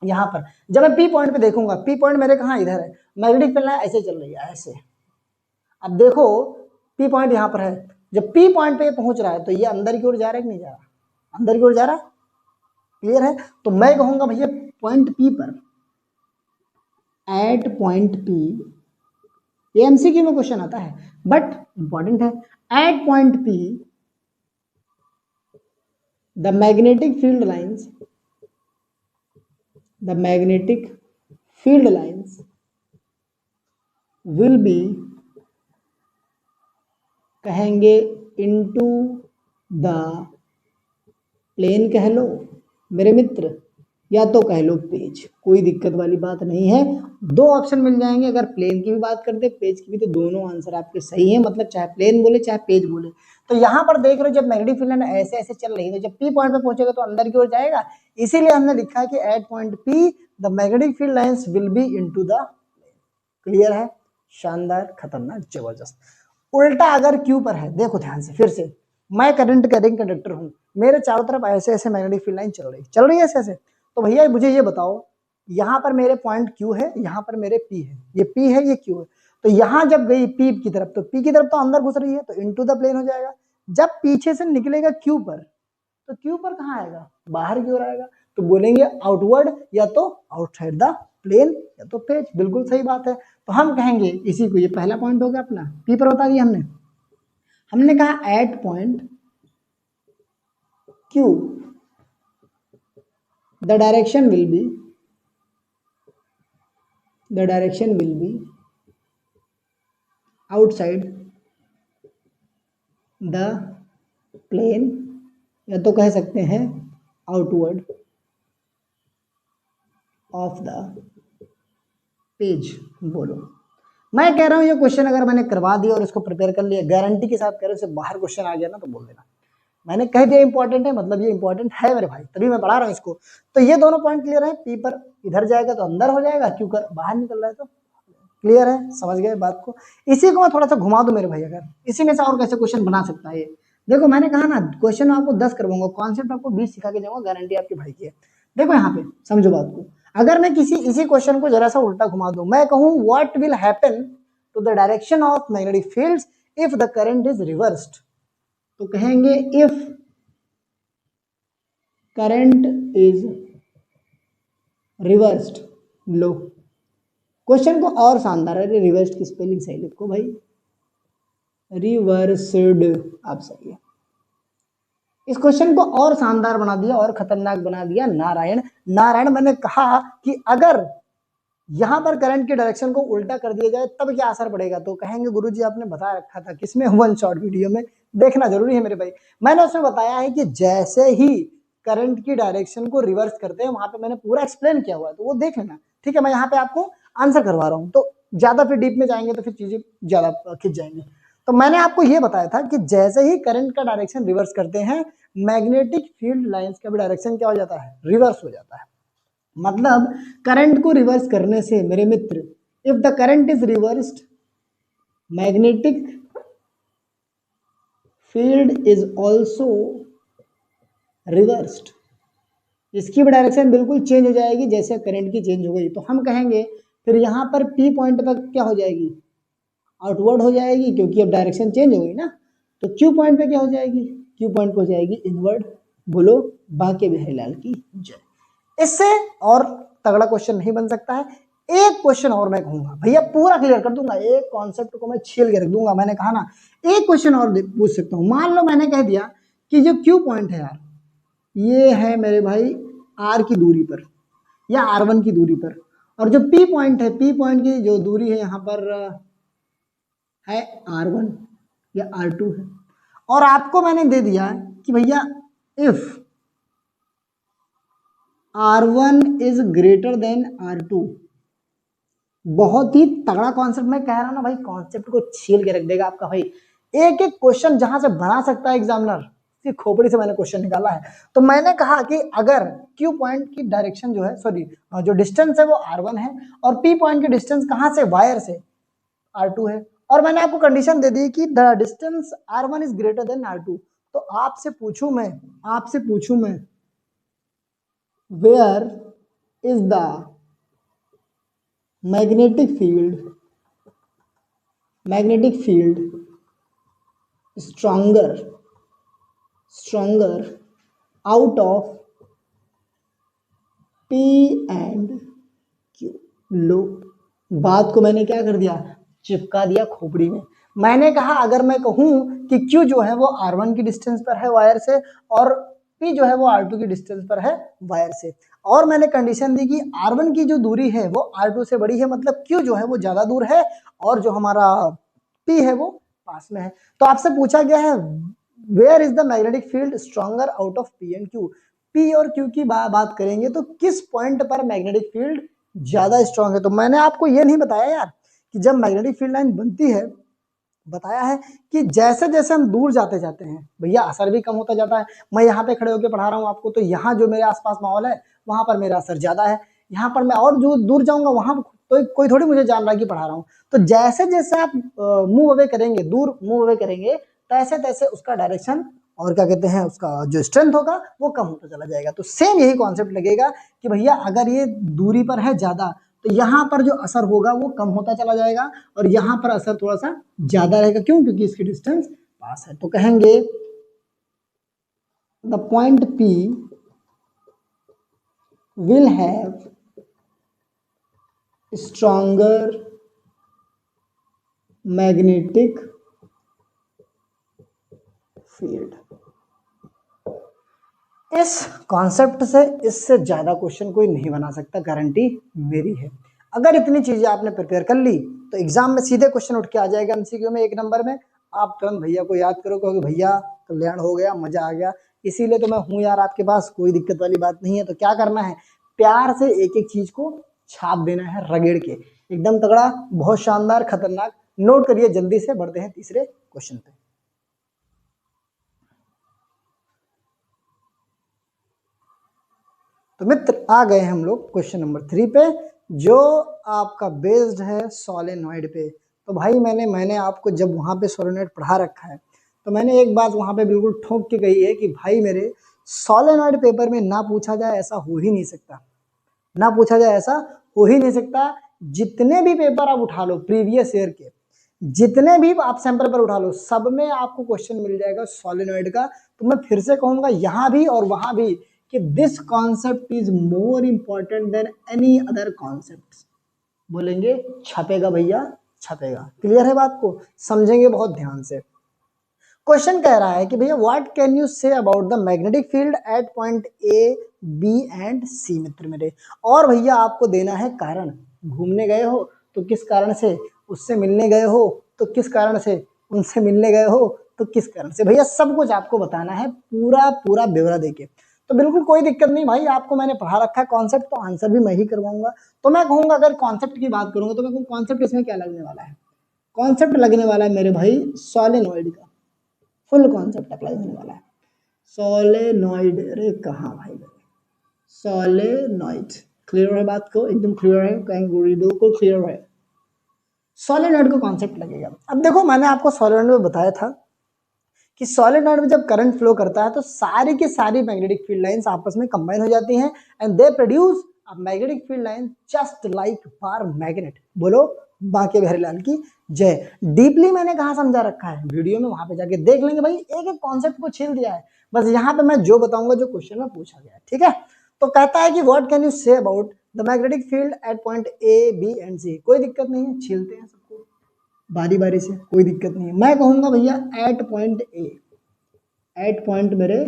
यहाँ पर जब मैं P पॉइंट पे देखूंगा, P पॉइंट मेरे कहाँ, इधर है, मैग्नेटिक फील्ड लाइन ऐसे चल रही है ऐसे। अब देखो P पॉइंट यहाँ पर है, जब P पॉइंट पे पहुंच रहा है तो ये अंदर की ओर जा रहा है कि नहीं जा रहा, अंदर की ओर जा रहा है। क्लियर है? तो मैं कहूंगा भैया पॉइंट P पर, एट पॉइंट P, ये MCQ में क्वेश्चन आता है बट इंपॉर्टेंट है, at point P the magnetic field lines will be, कहेंगे into द प्लेन कह लो मेरे मित्र, या तो कह लो पेज, कोई दिक्कत वाली बात नहीं है। दो ऑप्शन मिल जाएंगे, अगर प्लेन की भी बात करते पेज की भी, तो दोनों आंसर आपके सही है, मतलब चाहे प्लेन बोले चाहे पेज बोले। तो यहाँ पर देख रहे हो जब मैग्नेटिक फील्ड लाइन ऐसे ऐसे चल रही है, तो जब P पॉइंट पे पहुंचेगा तो अंदर की ओर जाएगा, इसीलिए हमने लिखा है कि at point P the magnetic field lines will be into the. Clear है? शानदार, खतरनाक, जबरदस्त। उल्टा अगर क्यू पर है, देखो ध्यान से फिर से, मैं करंट कैरिंग कंडक्टर हूँ, मेरे चारों तरफ ऐसे ऐसे मैग्नेटिक फील्ड लाइन चल रही है ऐसे ऐसे। तो भैया मुझे ये बताओ, यहाँ पर मेरे पॉइंट क्यू है, यहाँ पर मेरे पी है, ये पी है ये क्यू है, तो यहाँ जब गई पी की तरफ, तो पी की तरफ तो अंदर घुस रही है, तो इनटू द प्लेन हो जाएगा। जब पीछे से निकलेगा क्यू पर, तो क्यू पर कहाँ आएगा, बाहर की ओर आएगा, तो बोलेंगे आउटवर्ड या तो आउटसाइड द प्लेन या तो पेज। बिल्कुल सही बात है। तो हम कहेंगे इसी को, ये पहला पॉइंट हो गया अपना, पी पर बता दिया हमने कहा at point Q the direction will be outside the plane या तो कह सकते हैं आउटवर्ड ऑफ द पेज। बोलो, मैं कह रहा हूं ये क्वेश्चन अगर मैंने करवा दिया और इसको प्रिपेयर कर लिया, गारंटी के साथ कह रहे हो, उससे बाहर क्वेश्चन आ गया ना तो बोल देना, मैंने कह दिया इंपॉर्टेंट है, मतलब ये इंपॉर्टेंट है मेरे भाई, तभी मैं पढ़ा रहा हूँ इसको। तो ये दोनों पॉइंट क्लियर है, पी पर इधर जाएगा तो अंदर हो जाएगा, क्यू कर बाहर निकल रहा है तो क्लियर है, समझ गए बात को। इसी को मैं थोड़ा सा घुमा दूं मेरे भाई, अगर इसी में से और कैसे क्वेश्चन बना सकता है ये, देखो मैंने कहा ना क्वेश्चन आपको 10 करवाऊंगा, कॉन्सेप्ट आपको 20 सिखा के जाऊंगा, गारंटी आपके भाई की है। देखो यहाँ पे समझो बात को, अगर मैं इसी क्वेश्चन को जरा सा उल्टा घुमा दूं, मैं कहूं what will happen to the direction of magnetic fields if the current is reversed, तो कहेंगे इफ करंट इज रिवर्स्ड। लो, क्वेश्चन को और शानदार है, रिवर्स्ड की स्पेलिंग सही लिखो भाई, रिवर्स्ड आप सही है। इस क्वेश्चन को और शानदार बना दिया और खतरनाक बना दिया नारायण मैंने कहा कि अगर यहां पर करंट के डायरेक्शन को उल्टा कर दिया जाए तब क्या असर पड़ेगा, तो कहेंगे गुरुजी आपने बता रखा था किसमें, वन शॉट वीडियो में, देखना जरूरी है मेरे भाई। मैंने उसमें बताया है कि जैसे ही करंट की डायरेक्शन को रिवर्स करते हैं, वहां पे मैंने पूरा एक्सप्लेन किया हुआ है, तो वो देख लेना, ठीक है। मैं यहाँ पे आपको आंसर करवा रहा हूँ, तो ज्यादा फिर डीप में जाएंगे तो फिर चीजें ज्यादा खिंच जाएंगी। तो मैंने आपको ये बताया था कि जैसे ही करंट का डायरेक्शन रिवर्स करते हैं, मैग्नेटिक फील्ड लाइंस का भी डायरेक्शन क्या हो जाता है, रिवर्स हो जाता है। मतलब करंट को रिवर्स करने से मेरे मित्र, if the current is reversed, magnetic field is also reversed, इसकी भी डायरेक्शन बिल्कुल चेंज हो जाएगी जैसे करंट की चेंज हो गई। तो हम कहेंगे फिर यहाँ पर पी पॉइंट पर क्या हो जाएगी, आउटवर्ड हो जाएगी, क्योंकि अब डायरेक्शन चेंज हो गई ना। तो क्यू पॉइंट पे क्या हो जाएगी, क्यू पॉइंट पे हो जाएगी इनवर्ड। बोलो बांके बिहारी लाल की जय। इससे और तगड़ा क्वेश्चन नहीं बन सकता है। एक क्वेश्चन और मैं कहूंगा भैया, पूरा क्लियर कर दूंगा, एक कॉन्सेप्ट को मैं छील के रख दूंगा। मैंने कहा ना एक क्वेश्चन और पूछ सकता हूं। मान लो मैंने कह दिया कि जो क्यू पॉइंट है यार, ये है मेरे भाई आर की दूरी पर या R1 की दूरी पर, और जो पी पॉइंट है, पी पॉइंट की जो दूरी है यहाँ पर है R1 या R2 है, और आपको मैंने दे दिया कि भैया if R1 is greater than R2। बहुत ही तगड़ा कॉन्सेप्ट मैं कह रहा हूं ना भाई, कॉन्सेप्ट को छील के रख देगा आपका भाई। एक एक क्वेश्चन जहां से बना सकता है एग्जामिनर, खोपड़ी से मैंने क्वेश्चन निकाला है। तो मैंने कहा कि अगर क्यू पॉइंट की डायरेक्शन जो है, सॉरी जो डिस्टेंस है वो R1 है, और पी पॉइंट की डिस्टेंस कहां से, वायर से R2 है, और मैंने आपको कंडीशन दे दी कि the distance R1 is greater than R2। तो आपसे पूछूं मैं where is the magnetic field stronger out of P and Q। लो, बात को मैंने क्या कर दिया, चिपका दिया खोपड़ी में। मैंने कहा अगर मैं कहूं कि Q जो है वो R1 की डिस्टेंस पर है वायर से, और P जो है वो R2 की डिस्टेंस पर है वायर से, और मैंने कंडीशन दी कि R1 की जो दूरी है वो R2 से बड़ी है, मतलब Q जो है वो ज्यादा दूर है, और जो हमारा P है वो पास में है। तो आपसे पूछा गया है where is the magnetic field stronger out of P and Q। P और Q की बात करेंगे तो किस पॉइंट पर मैग्नेटिक फील्ड ज्यादा स्ट्रांग है। तो मैंने आपको ये नहीं बताया यार कि जब मैग्नेटिक फील्ड लाइन बनती है, बताया है कि जैसे जैसे हम दूर जाते हैं भैया असर भी कम होता जाता है। मैं यहाँ पे खड़े होकर पढ़ा रहा हूँ आपको, तो यहाँ जो मेरे आसपास माहौल है वहां पर मेरा असर ज्यादा है, यहाँ पर मैं और जो दूर जाऊंगा वहां तो कोई थोड़ी मुझे जान रहा है कि पढ़ा रहा हूँ। तो जैसे जैसे आप मूव अवे करेंगे, दूर मूव अवे करेंगे, तैसे तैसे उसका डायरेक्शन और क्या कहते हैं उसका जो स्ट्रेंथ होगा वो कम होता चला जाएगा। तो सेम यही कॉन्सेप्ट लगेगा कि भैया अगर ये दूरी पर है ज्यादा तो यहाँ पर जो असर होगा वो कम होता चला जाएगा और यहाँ पर असर थोड़ा सा ज्यादा रहेगा। क्यों? क्योंकि इसकी डिस्टेंस पास है। तो कहेंगे the point P will have stronger magnetic field। इस कॉन्सेप्ट से इससे ज्यादा क्वेश्चन कोई नहीं बना सकता, गारंटी मेरी है। अगर इतनी चीजें आपने प्रिपेयर कर ली तो एग्जाम में सीधे क्वेश्चन उठ के आ जाएगा एमसीक्यू में 1 नंबर में। आप तुरंत भैया को याद करो, क्योंकि भैया कल्याण हो गया, मजा आ गया। इसीलिए तो मैं हूं यार आपके पास, कोई दिक्कत वाली बात नहीं है। तो क्या करना है, प्यार से एक एक चीज को छाप देना है रगड़ के, एकदम तगड़ा, बहुत शानदार, खतरनाक। नोट करिए, जल्दी से बढ़ते हैं तीसरे क्वेश्चन पे। तो मित्र आ गए हम लोग क्वेश्चन नंबर 3 पे, जो आपका बेस्ड है सोलेनॉइड पे। तो भाई मैंने आपको जब वहां पे सोलेनॉइड पढ़ा रखा है तो मैंने एक बात वहां पे बिल्कुल ठोक के कही है कि भाई मेरे सोलेनॉइड पेपर में ना पूछा जाए ऐसा हो ही नहीं सकता, ना पूछा जाए ऐसा हो ही नहीं सकता। जितने भी पेपर आप उठा लो प्रीवियस ईयर के, जितने भी आप सैंपल पर उठा लो, सब में आपको क्वेश्चन मिल जाएगा सोलेनॉइड का। तो मैं फिर से कहूंगा यहाँ भी और वहां भी कि this concept is more important than any other concept. बोलेंगे छपेगा भैया, छपेगा। क्लियर है बात को? समझेंगे बहुत ध्यान से। क्वेश्चन कह रहा है कि भैया what can you say about the magnetic field at point A B and C. मित्र मेरे, और भैया आपको देना है कारण। घूमने गए हो तो किस कारण से, उससे मिलने गए हो तो किस कारण से, उनसे मिलने गए हो तो किस कारण से। भैया सब कुछ आपको बताना है, पूरा पूरा ब्यौरा देके। तो बिल्कुल कोई दिक्कत नहीं भाई, आपको मैंने पढ़ा रखा है कॉन्सेप्ट, तो आंसर भी मैं ही करवाऊंगा। तो मैं कहूंगा अगर कॉन्सेप्ट की बात करूंगा तो मैं कहूँ कॉन्सेप्ट इसमें क्या लगने वाला है, कॉन्सेप्ट लगने वाला है मेरे भाई सोलेनॉइड का। फुल कॉन्सेप्ट अप्लाई होने वाला है सोलेनॉइड। अरे कहाँ भाई, सोलेनॉइड। क्लियर है बात को? एकदम क्लियर है, कहीं बिल्कुल क्लियर है। सोलेनॉइड का कॉन्सेप्ट लगेगा। अब देखो मैंने आपको सोलेनॉइड में बताया था कि सोलेनॉइड में जब करंट फ्लो करता है तो सारी की सारी मैग्नेटिक फील्ड लाइंस आपस में कंबाइन हो जाती हैं and they produce a magnetic field line just like bar magnet. बोलो बांके बिहारीलाल की जय। डीपली मैंने कहा समझा रखा है वीडियो में, वहां पे जाके देख लेंगे भाई, एक एक कॉन्सेप्ट को छील दिया है। बस यहाँ पे मैं जो बताऊंगा जो क्वेश्चन में पूछा गया है, ठीक है। तो कहता है कि what can you say about the magnetic field at point A B and C. कोई दिक्कत नहीं है, छीलते हैं सबको बारी बारी से, कोई दिक्कत नहीं है। मैं कहूंगा भैया at point A, at point मेरे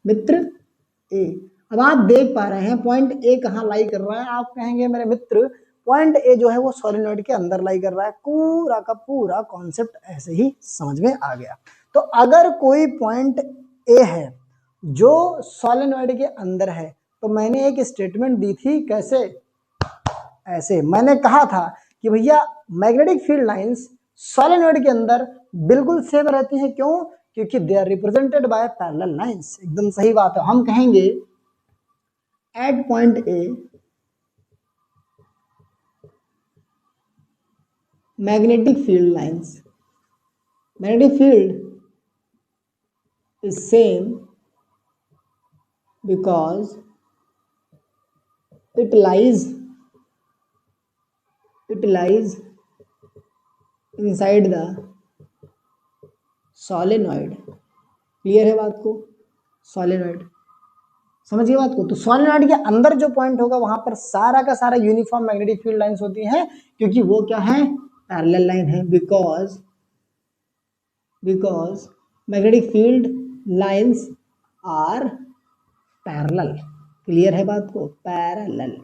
मित्र ए। अब आप देख पा रहे हैं पॉइंट ए कहाँ लाई कर रहा है। आप कहेंगे मेरे मित्र पॉइंट ए जो है वो सोलेनॉइड के अंदर लाई कर रहा है। पूरा का पूरा कॉन्सेप्ट ऐसे ही समझ में आ गया। तो अगर कोई पॉइंट ए है जो सोलेनॉइड के अंदर है तो मैंने एक स्टेटमेंट दी थी, कैसे? ऐसे मैंने कहा था कि भैया मैग्नेटिक फील्ड लाइंस सोलेनॉइड के अंदर बिल्कुल सेम रहती हैं। क्यों? क्योंकि they are represented by parallel lines. एकदम सही बात है। हम कहेंगे at point A magnetic field lines, magnetic field is same because it lies inside the solenoid। Clear है बात को? सोलेनॉइड, समझिए बात को। तो सोलेनॉइड के अंदर जो पॉइंट होगा वहां पर सारा का सारा यूनिफॉर्म मैग्नेटिक फील्ड लाइंस होती हैं, क्योंकि वो क्या है, पैरेलल लाइन है। Because magnetic field lines are parallel. Clear है बात को? पैरेलल।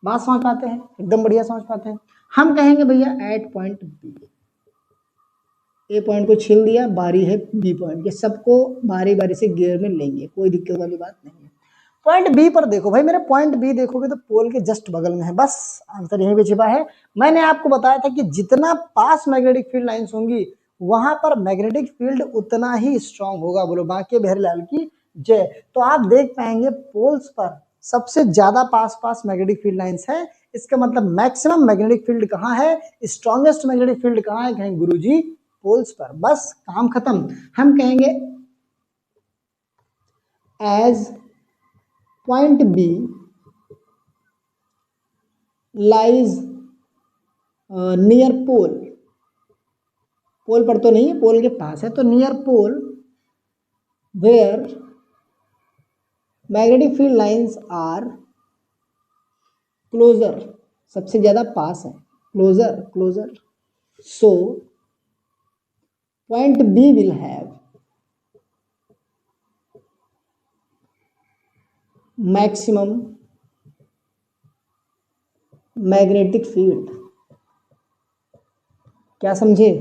बात समझ पाते हैं? एकदम बढ़िया समझ पाते हैं। हम कहेंगे भैया at point B, A point को छील दिया, बारी है बी पॉइंट के। सबको बारी बारी से गियर में लेंगे, कोई दिक्कत वाली बात नहीं है। पॉइंट बी पर देखो भाई, मेरे पॉइंट बी देखोगे तो पोल के जस्ट बगल में है, बस आंसर यहीं पे छिपा है। मैंने आपको बताया था कि जितना पास मैग्नेटिक फील्ड लाइंस होंगी वहां पर मैग्नेटिक फील्ड उतना ही स्ट्रांग होगा। बोलो बांके बिहारीलाल की जय। तो आप देख पाएंगे पोल्स पर सबसे ज्यादा पास पास मैग्नेटिक फील्ड लाइंस है, इसका मतलब मैक्सिमम मैग्नेटिक फील्ड कहाँ है, स्ट्रॉन्गेस्ट मैग्नेटिक फील्ड कहाँ है, कहेंगे गुरुजी पोल्स पर। बस काम खत्म। हम कहेंगे as point B lies near pole, pole पर तो नहीं है, पोल के पास है, तो near pole where magnetic field lines are closer, सबसे ज्यादा पास है, closer closer, so point B will have maximum magnetic field. क्या समझे,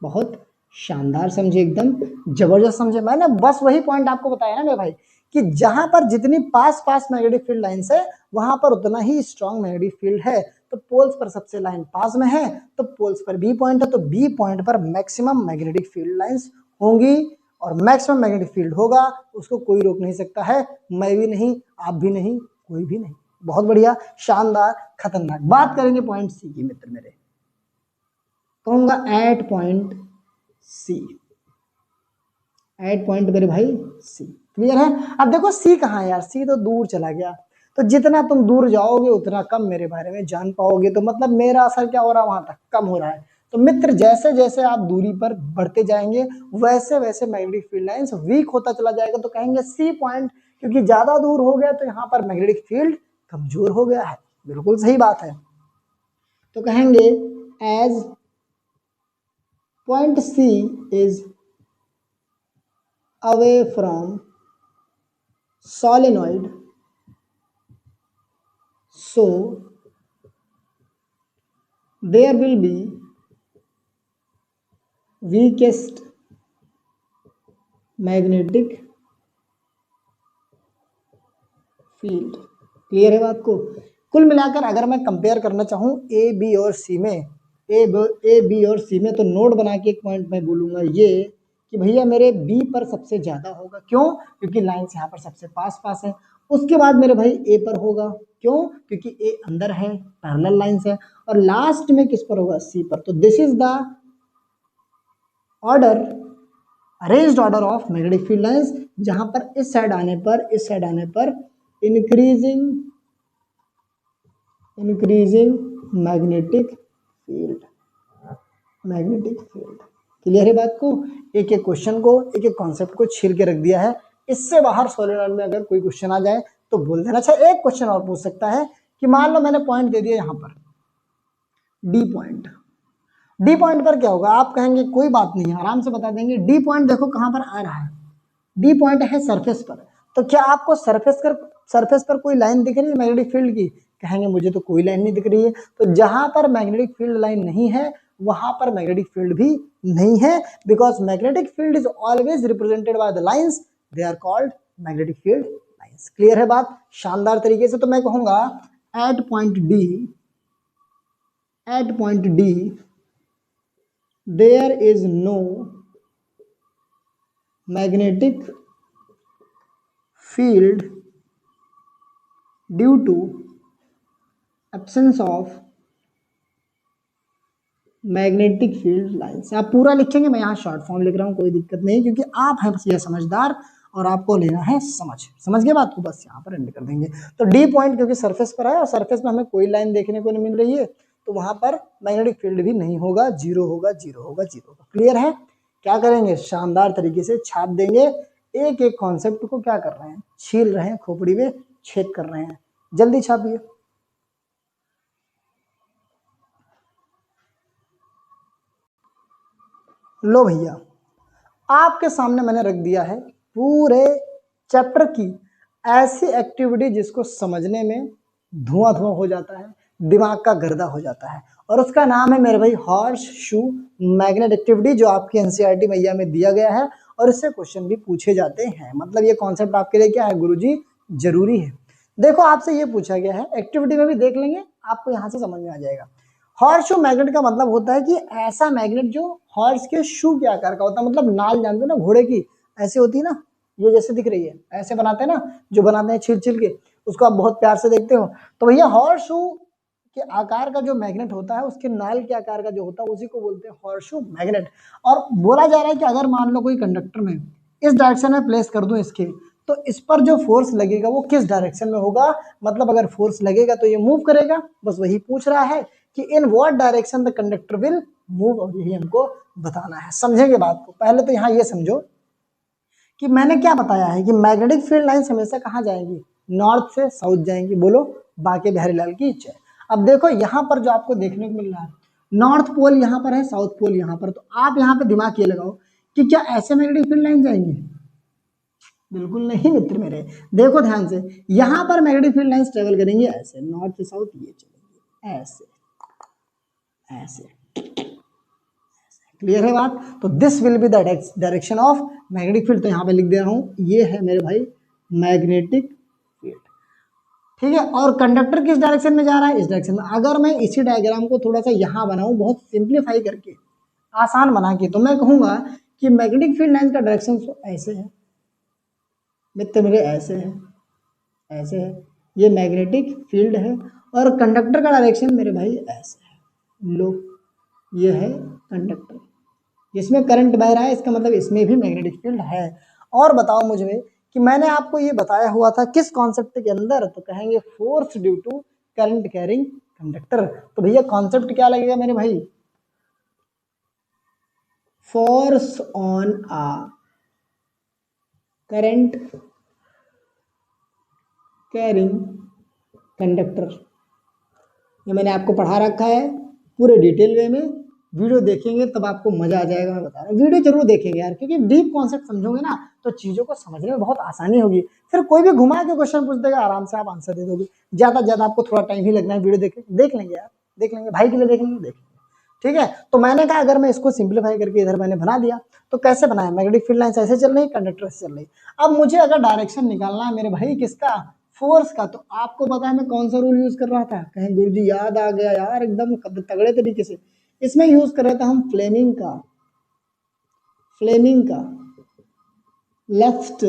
बहुत शानदार समझे, एकदम जबरदस्त समझे। मैंने बस वही पॉइंट आपको बताया ना मेरे भाई कि जहां पर जितनी पास पास मैग्नेटिक फील्ड लाइंस है वहां पर उतना ही स्ट्रॉन्ग मैग्नेटिक फील्ड है। तो पोल्स पर सबसे लाइन पास में है तो पोल्स पर बी पॉइंट है, तो बी पॉइंट पर मैक्सिमम मैग्नेटिक फील्ड लाइंस होंगी और मैक्सिमम मैग्नेटिक फील्ड होगा, उसको कोई रोक नहीं सकता है, मैं भी नहीं, आप भी नहीं, कोई भी नहीं। बहुत बढ़िया, शानदार, खतरनाक। बात करेंगे पॉइंट सी की मित्र मेरे, कहूंगा at point C, at point मेरे भाई सी। क्लियर है। अब देखो सी कहाँ है यार, सी तो दूर चला गया, तो जितना तुम दूर जाओगे उतना कम मेरे बारे में जान पाओगे, तो मतलब मेरा असर क्या हो रहा है, वहां तक कम हो रहा है। तो मित्र जैसे जैसे आप दूरी पर बढ़ते जाएंगे वैसे वैसे मैग्नेटिक फील्ड लाइंस वीक होता चला जाएगा, तो कहेंगे सी पॉइंट, क्योंकि ज्यादा दूर हो गया तो यहाँ पर मैग्नेटिक फील्ड कमजोर हो गया है। बिल्कुल सही बात है। तो कहेंगे as point C is away from solenoid, so there will be weakest magnetic field। Clear है बात को। कुल मिलाकर अगर मैं कंपेयर करना चाहूँ ए बी और सी में, ए बी और सी में, तो नोट बना के एक पॉइंट मैं बोलूंगा ये कि भैया मेरे बी पर सबसे ज्यादा होगा, क्यों, क्योंकि लाइंस यहाँ पर सबसे पास पास है। उसके बाद मेरे भाई ए पर होगा, क्यों, क्योंकि ए अंदर है, पैरेलल लाइंस है। और लास्ट में किस पर होगा, सी पर। तो this is the order, arranged order of magnetic field lines, जहां पर इस साइड आने पर, इस साइड आने पर increasing magnetic field, magnetic field. Clear है बात को। एक एक क्वेश्चन को, एक एक कॉन्सेप्ट को छील के रख दिया है। इससे बाहर सोलेनॉइड में अगर कोई क्वेश्चन आ जाए तो बोल देना। अच्छा एक क्वेश्चन और पूछ सकता है कि मान लो मैंने पॉइंट दे दिया यहाँ पर डी पॉइंट, डी पॉइंट पर क्या होगा, आप कहेंगे कोई बात नहीं, आराम से बता देंगे। डी पॉइंट देखो कहां पर आ रहा है, डी पॉइंट है सरफेस पर। तो क्या आपको सरफेस पर कोई लाइन दिख रही है मैग्नेटिक फील्ड की, कहेंगे मुझे तो कोई लाइन नहीं दिख रही है। तो जहां पर मैग्नेटिक फील्ड लाइन नहीं है वहां पर मैग्नेटिक फील्ड भी नहीं है, because magnetic field is always represented by the lines, they are called magnetic field lines. Clear है बात, शानदार तरीके से। तो मैं कहूंगा at point D there is no magnetic field due to absence of magnetic field lines. आप पूरा लिखेंगे, मैं यहाँ शॉर्ट फॉर्म लिख रहा हूँ, कोई दिक्कत नहीं, क्योंकि आप हैं बस ये समझदार और आपको लेना है समझ गए बात को, बस यहाँ पर एंड कर देंगे। तो डी पॉइंट क्योंकि सरफेस पर है और सरफेस में हमें कोई लाइन देखने को नहीं मिल रही है, तो वहां पर मैग्नेटिक फील्ड भी नहीं होगा, जीरो होगा, जीरो होगा, जीरो होगा। क्लियर है। क्या करेंगे, शानदार तरीके से छाप देंगे। एक एक कॉन्सेप्ट को क्या कर रहे हैं, छील रहे हैं, खोपड़ी में छेद कर रहे हैं। जल्दी छापिए। लो भैया, आपके सामने मैंने रख दिया है पूरे चैप्टर की ऐसी एक्टिविटी जिसको समझने में धुआं धुआं हो जाता है, दिमाग का गर्दा हो जाता है, और उसका नाम है मेरे भाई हॉर्स शू मैग्नेट एक्टिविटी, जो आपकी एनसीईआरटी मैया में दिया गया है और इससे क्वेश्चन भी पूछे जाते हैं। मतलब ये कॉन्सेप्ट आपके लिए क्या है गुरुजी, जरूरी है। देखो आपसे ये पूछा गया है, एक्टिविटी में भी देख लेंगे, आपको यहाँ से समझ में आ जाएगा। हॉर्स शू मैग्नेट का मतलब होता है कि ऐसा मैग्नेट जो हॉर्स के शू के आकार का होता है, मतलब नाल जानते हो ना घोड़े की, ऐसी होती है ना, ये जैसे दिख रही है, ऐसे बनाते हैं ना, जो बनाते हैं छील छील के, उसको आप बहुत प्यार से देखते हो। तो भैया हॉर्स शू कि आकार का जो मैग्नेट होता है उसके नाल के आकार का जो होता है उसी को बोलते हैं हॉर्सशू मैग्नेट। और बोला जा रहा है कि अगर मान लो कोई कंडक्टर में इस डायरेक्शन में प्लेस कर दूं इसके, तो इस पर जो फोर्स लगेगा वो किस डायरेक्शन में होगा, मतलब अगर फोर्स लगेगा तो ये मूव करेगा, बस वही पूछ रहा है कि in what direction the conductor will move, और यही हमको बताना है। समझेंगे बात को। पहले तो यहाँ ये समझो कि मैंने क्या बताया है कि मैग्नेटिक फील्ड लाइंस हमेशा कहाँ जाएंगी, नॉर्थ से साउथ जाएंगी। बोलो बाके बिहारी लाल की इच्छा। अब देखो यहाँ पर जो आपको देखने को मिल रहा है, नॉर्थ पोल यहाँ पर है, साउथ पोल यहाँ पर, तो आप यहाँ पे दिमाग ये लगाओ कि क्या ऐसे मैग्नेटिक फील्ड लाइन जाएंगी? बिल्कुल नहीं मित्र मेरे, देखो ध्यान से, यहाँ पर मैग्नेटिक फील्ड लाइंस ट्रेवल करेंगे ऐसे, नॉर्थ से साउथ ये चलेंगे ऐसे ऐसे। क्लियर है बात? तो this will be the direction of magnetic field. तो यहाँ पे लिख दे रहा हूँ, ये है मेरे भाई मैग्नेटिक फील्ड, ठीक है। और कंडक्टर किस डायरेक्शन में जा रहा है? इस डायरेक्शन में। अगर मैं इसी डायग्राम को थोड़ा सा यहाँ बनाऊं, बहुत सिंप्लीफाई करके, आसान बना के, तो मैं कहूंगा कि मैग्नेटिक फील्ड लाइन का डायरेक्शन ऐसे है मित्र मेरे, ऐसे है, ऐसे है, ये मैग्नेटिक फील्ड है। और कंडक्टर का डायरेक्शन मेरे भाई ऐसे है, लो ये है कंडक्टर, जिसमें करंट बह रहा है, इसका मतलब इसमें भी मैग्नेटिक फील्ड है। और बताओ मुझे कि मैंने आपको ये बताया हुआ था किस कॉन्सेप्ट के अंदर, तो कहेंगे force due to current carrying conductor. तो भैया कॉन्सेप्ट क्या लगेगा मेरे भाई? Force on a current carrying conductor. ये मैंने आपको पढ़ा रखा है पूरे डिटेल वे में, वीडियो देखेंगे तब आपको मजा आ जाएगा। मैं बता रहा हूँ वीडियो जरूर देखेंगे यार, क्योंकि डीप कॉन्सेप्ट समझोगे ना तो चीजों को समझने में बहुत आसानी होगी। फिर कोई भी घुमा के क्वेश्चन पूछ देगा, आराम से आप आंसर दे दोगे। ज्यादा से ज्यादा आपको थोड़ा टाइम ही लगना है, वीडियो देख लेंगे यार, देख लेंगे, भाई के लिए देख लेंगे, देख लेंगे, ठीक है। तो मैंने कहा अगर मैं इसको सिंप्लीफाई करके इधर मैंने बना दिया, तो कैसे बनाया? मैग्नेटिक फील्ड लाइंस ऐसे चल रही, कंडक्टर से चल रही। अब मुझे अगर डायरेक्शन निकालना है मेरे भाई किसका? फोर्स का। तो आपको पता है मैं कौन सा रूल यूज कर रहा था? कहीं गुरुजी याद आ गया यार, एकदम तगड़े तरीके से। इसमें यूज कर रहे थे हम फ्लेमिंग का, फ्लेमिंग का लेफ्ट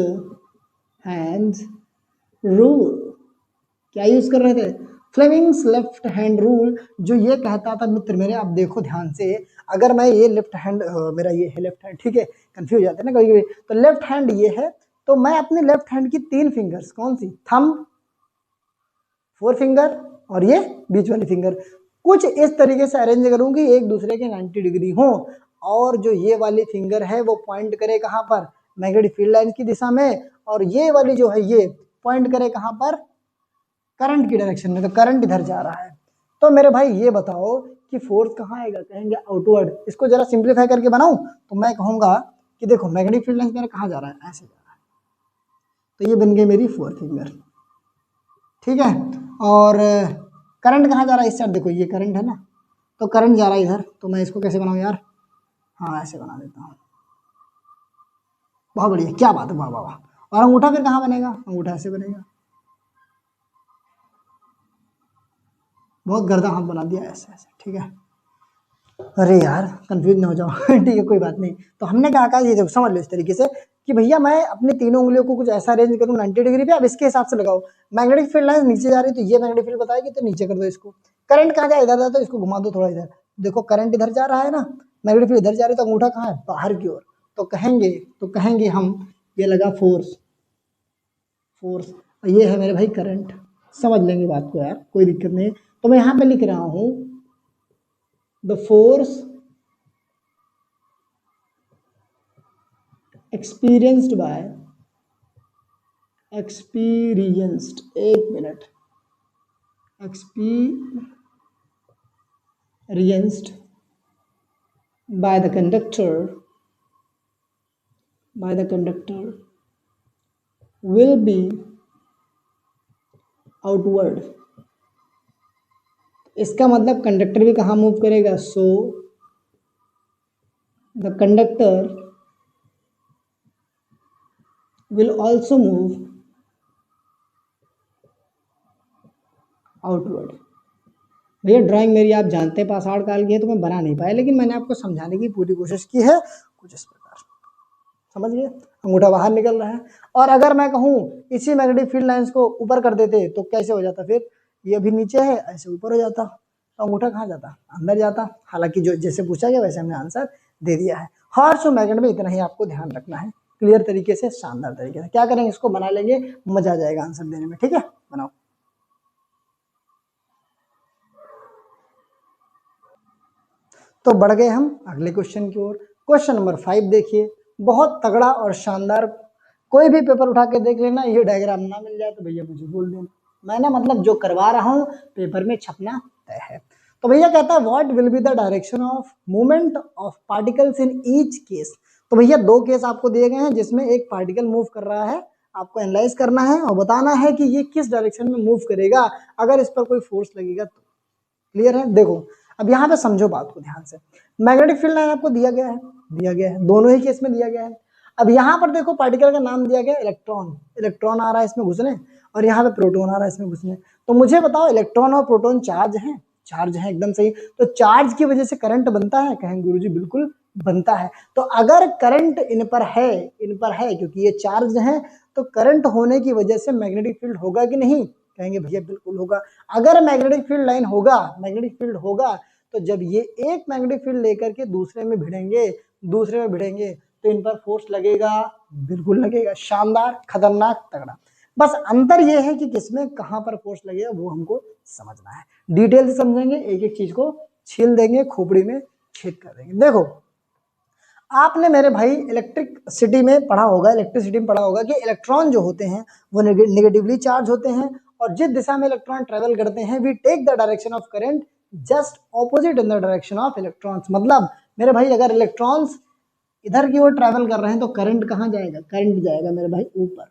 हैंड रूल। क्या यूज कर रहे थे? फ्लेमिंग्स लेफ्ट हैंड रूल, जो ये कहता था मित्र मेरे, आप देखो ध्यान से, अगर मैं ये लेफ्ट हैंड, मेरा ये है लेफ्ट हैंड, ठीक है, कंफ्यूज जाते हैं ना कभी कभी, तो लेफ्ट हैंड ये है, तो मैं अपने लेफ्ट हैंड की 3 फिंगर्स, कौन सी? थंब, 4 फिंगर, और ये बीच वाली फिंगर, कुछ इस तरीके से अरेंज करूंगी एक दूसरे के 90 डिग्री हो, और जो ये वाली फिंगर है वो पॉइंट करे कहाँ पर? मैग्नेटिक फील्ड लाइन की दिशा में, और ये वाली जो है ये पॉइंट करे कहाँ पर? करंट की डायरेक्शन में। तो करंट इधर जा रहा है, तो मेरे भाई ये बताओ कि फोर्स कहाँ आएगा? कहेंगे आउटवर्ड। इसको जरा सिंप्लीफाई करके बनाऊं तो मैं कहूंगा कि देखो मैग्नेटिक फील्ड लाइन मेरा कहाँ जा रहा है? ऐसे जा रहा है, तो ये बन गई मेरी 4 फिंगर, ठीक है। और करंट कहाँ जा रहा है? इस साइड देखो, ये करंट है ना, तो करंट जा रहा है इधर, तो मैं इसको कैसे बनाऊं यार? हाँ ऐसे बना देता हूँ, बहुत बढ़िया, क्या बात है, वाह वाह वाह। और अंगूठा फिर कहाँ बनेगा? अंगूठा ऐसे बनेगा, बहुत गर्दा हाथ बना दिया, ऐसे ऐसे, ठीक है। अरे यार कंफ्यूज ना हो जाओ ठीक है कोई बात नहीं। तो हमने क्या कहा, ये देखो समझ लो इस तरीके से कि भैया मैं अपने तीनों उंगलियों को कुछ ऐसा अरेंज करूँ 90 डिग्री पे, अब इसके हिसाब से लगाओ। मैग्नेटिक फील्ड लाइन नीचे जा रही है, तो ये मैग्नेटिक फील्ड बताएगी, तो नीचे कर दो इसको। करंट कहाँ जाए? इधर जाए, तो इसको घुमा दो थोड़ा इधर, देखो करंट इधर जा रहा है ना, मैग्नेटिक फील्ड इधर जा रही है, तो अंगूठा कहाँ है? बाहर की ओर। तो कहेंगे हम ये लगा फोर्स, फोर्स, ये है मेरे भाई करंट। समझ लेंगे बात को यार, कोई दिक्कत नहीं है। तो मैं यहाँ पे लिख रहा हूँ the force experienced by, experienced, एक minute, experienced by the conductor, will be outward। इसका मतलब कंडक्टर भी कहाँ मूव करेगा? So the conductor will also move outward। भैया ड्राइंग मेरी आप जानते हैं पाषाण काल की है, तो मैं बना नहीं पाया, लेकिन मैंने आपको समझाने की पूरी कोशिश की है, कुछ इस प्रकार, समझ गए? अंगूठा बाहर निकल रहा है। और अगर मैं कहूँ इसी मैग्नेटिक फील्ड लाइंस को ऊपर कर देते तो कैसे हो जाता? फिर ये अभी नीचे है, ऐसे ऊपर हो जाता तो अंगूठा कहाँ जाता, अंदर जाता। हालांकि जो जैसे पूछा गया वैसे हमने आंसर दे दिया है। हॉर्स और मैग्नेट में इतना ही आपको ध्यान रखना है, क्लियर तरीके से, शानदार तरीके से। क्या करेंगे, इसको बना लेंगे, मजा आ जाएगा आंसर देने में, ठीक है, बनाओ। तो बढ़ गए हम अगले क्वेश्चन की ओर। क्वेश्चन नंबर 5 देखिए, बहुत तगड़ा और शानदार। कोई भी पेपर उठा के देख लेना, ये डायग्राम ना मिल जाए तो भैया मुझे बोल देना, मैंने मतलब जो करवा रहा हूँ पेपर में छपना तय है। तो भैया कहता है what will be the direction of movement of particles in each case. तो भैया दो केस आपको दिए गए हैं जिसमें एक पार्टिकल मूव कर रहा है, आपको एनालाइज करना है और बताना है कि ये किस डायरेक्शन में मूव करेगा अगर इस पर कोई फोर्स लगेगा तो। क्लियर है। देखो अब यहाँ पे समझो बात को ध्यान से, मैग्नेटिक फील्ड लाइन आपको दिया गया है, दोनों ही केस में दिया गया है। अब यहाँ पर देखो पार्टिकल का नाम दिया गया इलेक्ट्रॉन, इलेक्ट्रॉन आ रहा है इसमें घुसने, और यहाँ पे प्रोटॉन आ रहा है इसमें घुसने। तो मुझे बताओ इलेक्ट्रॉन और प्रोटॉन चार्ज है एकदम सही। तो चार्ज की वजह से करंट बनता है, कहेंगे गुरुजी बिल्कुल बनता है। तो अगर करंट इन पर है क्योंकि ये चार्ज है, तो करंट होने की वजह से मैग्नेटिक फील्ड होगा कि नहीं, कहेंगे भैया बिल्कुल होगा। अगर मैग्नेटिक फील्ड लाइन होगा तो जब ये एक मैग्नेटिक फील्ड लेकर के दूसरे में भिड़ेंगे तो इन पर फोर्स लगेगा, बिल्कुल लगेगा। शानदार, खतरनाक, तगड़ा। बस अंतर ये है कि किसमें कहां पर फोर्स लगेगा वो हमको समझना है। डिटेल से समझेंगे, एक एक चीज को छील देंगे, खोपड़ी में छेद कर देंगे। देखो आपने मेरे भाई इलेक्ट्रिसिटी में पढ़ा होगा कि इलेक्ट्रॉन जो होते हैं वो नेगेटिवली चार्ज होते हैं, और जिस दिशा में इलेक्ट्रॉन ट्रेवल करते हैं we take the direction of current just opposite in the direction of electrons. मतलब मेरे भाई अगर इलेक्ट्रॉन्स इधर की ओर ट्रेवल कर रहे हैं तो करंट कहाँ जाएगा, करंट जाएगा मेरे भाई ऊपर।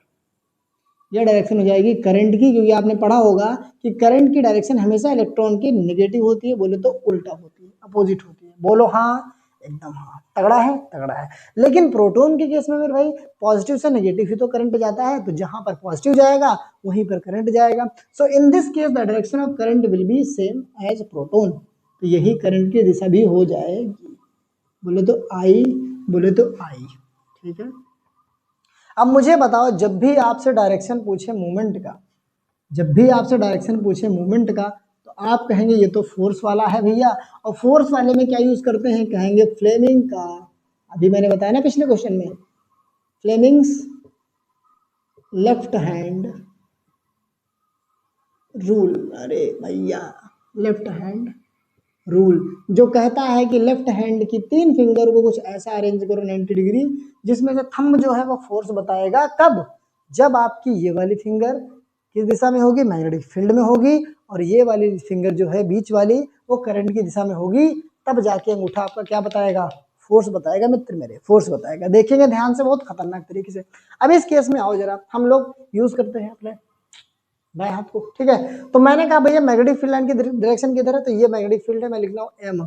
यह डायरेक्शन हो जाएगी करंट की, क्योंकि आपने पढ़ा होगा कि करंट की डायरेक्शन हमेशा इलेक्ट्रॉन की नेगेटिव होती है, बोले तो उल्टा होती है, अपोजिट होती है। बोलो हाँ, एकदम हाँ, तगड़ा है। लेकिन प्रोटॉन के केस में मेरे भाई पॉजिटिव से नेगेटिव ही तो करंट जाता है, तो जहां पर पॉजिटिव जाएगा वहीं पर करंट जाएगा। So in this case the direction of current will be same as proton, तो यही करंट की दिशा भी हो जाएगी। बोले तो आई, ठीक है। अब मुझे बताओ जब भी आपसे डायरेक्शन पूछे मूवमेंट का, तो आप कहेंगे ये तो फोर्स वाला है भैया, और फोर्स वाले में क्या यूज करते हैं, कहेंगे फ्लेमिंग का। अभी मैंने बताया ना पिछले क्वेश्चन में, फ्लेमिंग्स लेफ्ट हैंड रूल। अरे भैया लेफ्ट हैंड रूल जो कहता है कि लेफ्ट हैंड की 3 फिंगर को कुछ ऐसा अरेंज करो 90 डिग्री, जिसमें से थंब जो है वो फोर्स बताएगा। कब, जब आपकी ये वाली फिंगर किस दिशा में होगी, मैग्नेटिक फील्ड में होगी, और ये वाली फिंगर जो है बीच वाली वो करंट की दिशा में होगी, तब जाके अंगूठा आपका क्या बताएगा, फोर्स बताएगा मित्र मेरे, फोर्स बताएगा। देखेंगे ध्यान से बहुत खतरनाक तरीके से। अब इस केस में आओ जरा, हम लोग यूज करते हैं अपने बाएं हाथ को, ठीक है। तो मैंने कहा भैया मैग्नेटिक फील्ड लाइन की डायरेक्शन किधर है, तो ये मैग्नेटिक फील्ड है, मैं लिख रहा हूँ एम,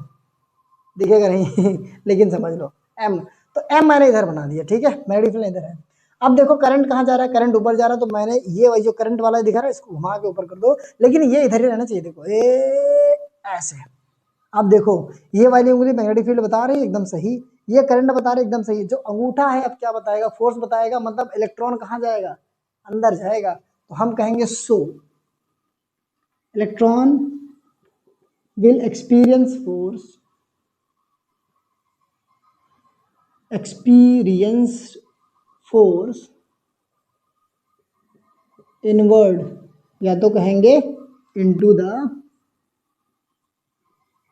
दिखेगा नहीं लेकिन समझ लो एम। तो एम मैंने इधर बना दिया, ठीक है, मैग्नेटिक फील्ड इधर है। अब देखो करंट कहाँ जा रहा है, करंट ऊपर जा रहा है, तो मैंने ये वही जो करंट वाला दिखा रहा है इसको घुमा के ऊपर कर दो, लेकिन ये इधर ही रहना चाहिए। देखो ऐसे। अब देखो ये वाली उंगली मैग्नेटिक फील्ड बता रही है एकदम सही, ये करंट बता रही है एकदम सही। जो अंगूठा है अब क्या बताएगा, फोर्स बताएगा। मतलब इलेक्ट्रॉन कहाँ जाएगा, अंदर जाएगा। तो हम कहेंगे सो electron will experience force inward, या तो कहेंगे into the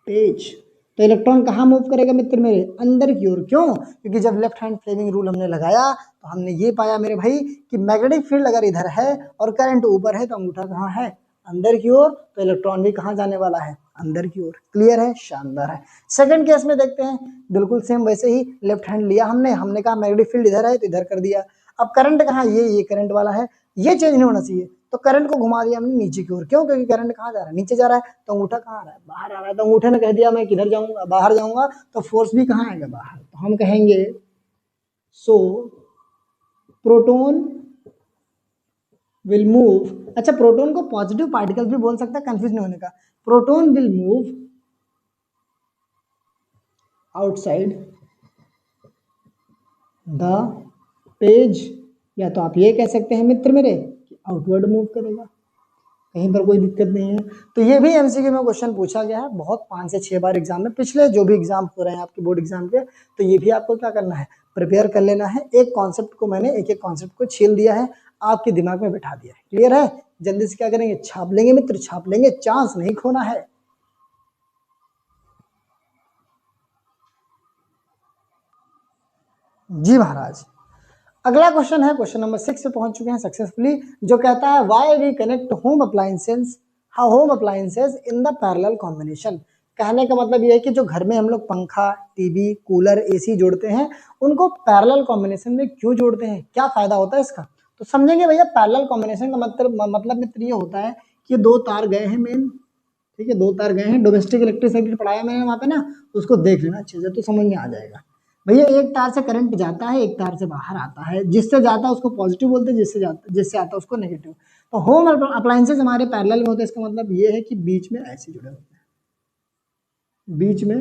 पेज। तो इलेक्ट्रॉन कहाँ मूव करेगा मित्र मेरे, अंदर की ओर। क्यों, क्योंकि जब लेफ्ट हैंड फ्लेमिंग रूल हमने लगाया तो हमने ये पाया मेरे भाई कि मैग्नेटिक फील्ड अगर इधर है और करंट ऊपर है तो अंगूठा कहाँ है, अंदर की ओर। तो इलेक्ट्रॉन भी कहाँ जाने वाला है, अंदर की ओर। क्लियर है, शानदार है। सेकंड केस में देखते हैं, बिल्कुल सेम वैसे ही लेफ्ट हैंड लिया हमने कहा मैग्नेटिक फील्ड इधर है तो इधर कर दिया। अब करंट कहाँ, ये करंट वाला है, ये चेंज नहीं होना चाहिए, तो करंट को घुमा दिया हमने नीचे की ओर। क्यों, क्योंकि करंट कहाँ जा रहा है, नीचे जा रहा है। तो अंगूठा कहाँ आ रहा है, बाहर आ रहा है। तो अंगूठे ने कह दिया मैं किधर जाऊंगा, बाहर जाऊंगा, तो फोर्स भी कहाँ आएगा, बाहर। तो हम कहेंगे सो प्रोटोन विल मूव। अच्छा, प्रोटोन को पॉजिटिव पार्टिकल भी बोल सकता है, कंफ्यूज नहीं होने का। Proton will move outside the page, या तो आप ये कह सकते हैं मित्र मेरे कि आउटवर्ड मूव करेगा। कहीं पर कोई दिक्कत नहीं है। तो ये भी एमसीक्यू में क्वेश्चन पूछा गया है बहुत 5 से 6 बार एग्जाम में, पिछले जो भी एग्जाम हो रहे हैं आपके बोर्ड एग्जाम के। तो ये भी आपको क्या करना है, प्रिपेयर कर लेना है। एक कॉन्सेप्ट को मैंने एक एक कॉन्सेप्ट को छील दिया है, आपके दिमाग में बैठा दिया है। क्लियर है? जल्दी से क्या करेंगे, छाप लेंगे मित्र, छाप लेंगे, चांस नहीं खोना है। जी महाराज। अगला क्वेश्चन है, क्वेश्चन नंबर 6 पे पहुंच चुके हैं सक्सेसफुली, जो कहता है why we connect home appliances in the parallel combination. कहने का मतलब ये है कि जो घर में हम लोग पंखा, टीवी, कूलर, एसी जोड़ते हैं, उनको पैरेलल कॉम्बिनेशन में क्यों जोड़ते हैं, क्या फायदा होता है इसका। तो समझेंगे भैया। पैरेलल कॉम्बिनेशन का मतलब मित्र ये होता है कि दो तार गए हैं मेन, ठीक है, दो तार गए हैं। डोमेस्टिक इलेक्ट्रिक सर्किट पढ़ाया मैंने वहां पे ना, उसको देख लेना अच्छे से तो समझ में आ जाएगा। भैया एक तार से करंट जाता है, एक तार से बाहर आता है। जिससे जाता है उसको पॉजिटिव बोलते हैं, जिससे आता है उसको नेगेटिव। तो होम अप्लायंसेस हमारे पैरेलल में होते हैं, इसका मतलब ये है कि बीच में ऐसे जुड़े होते हैं, बीच में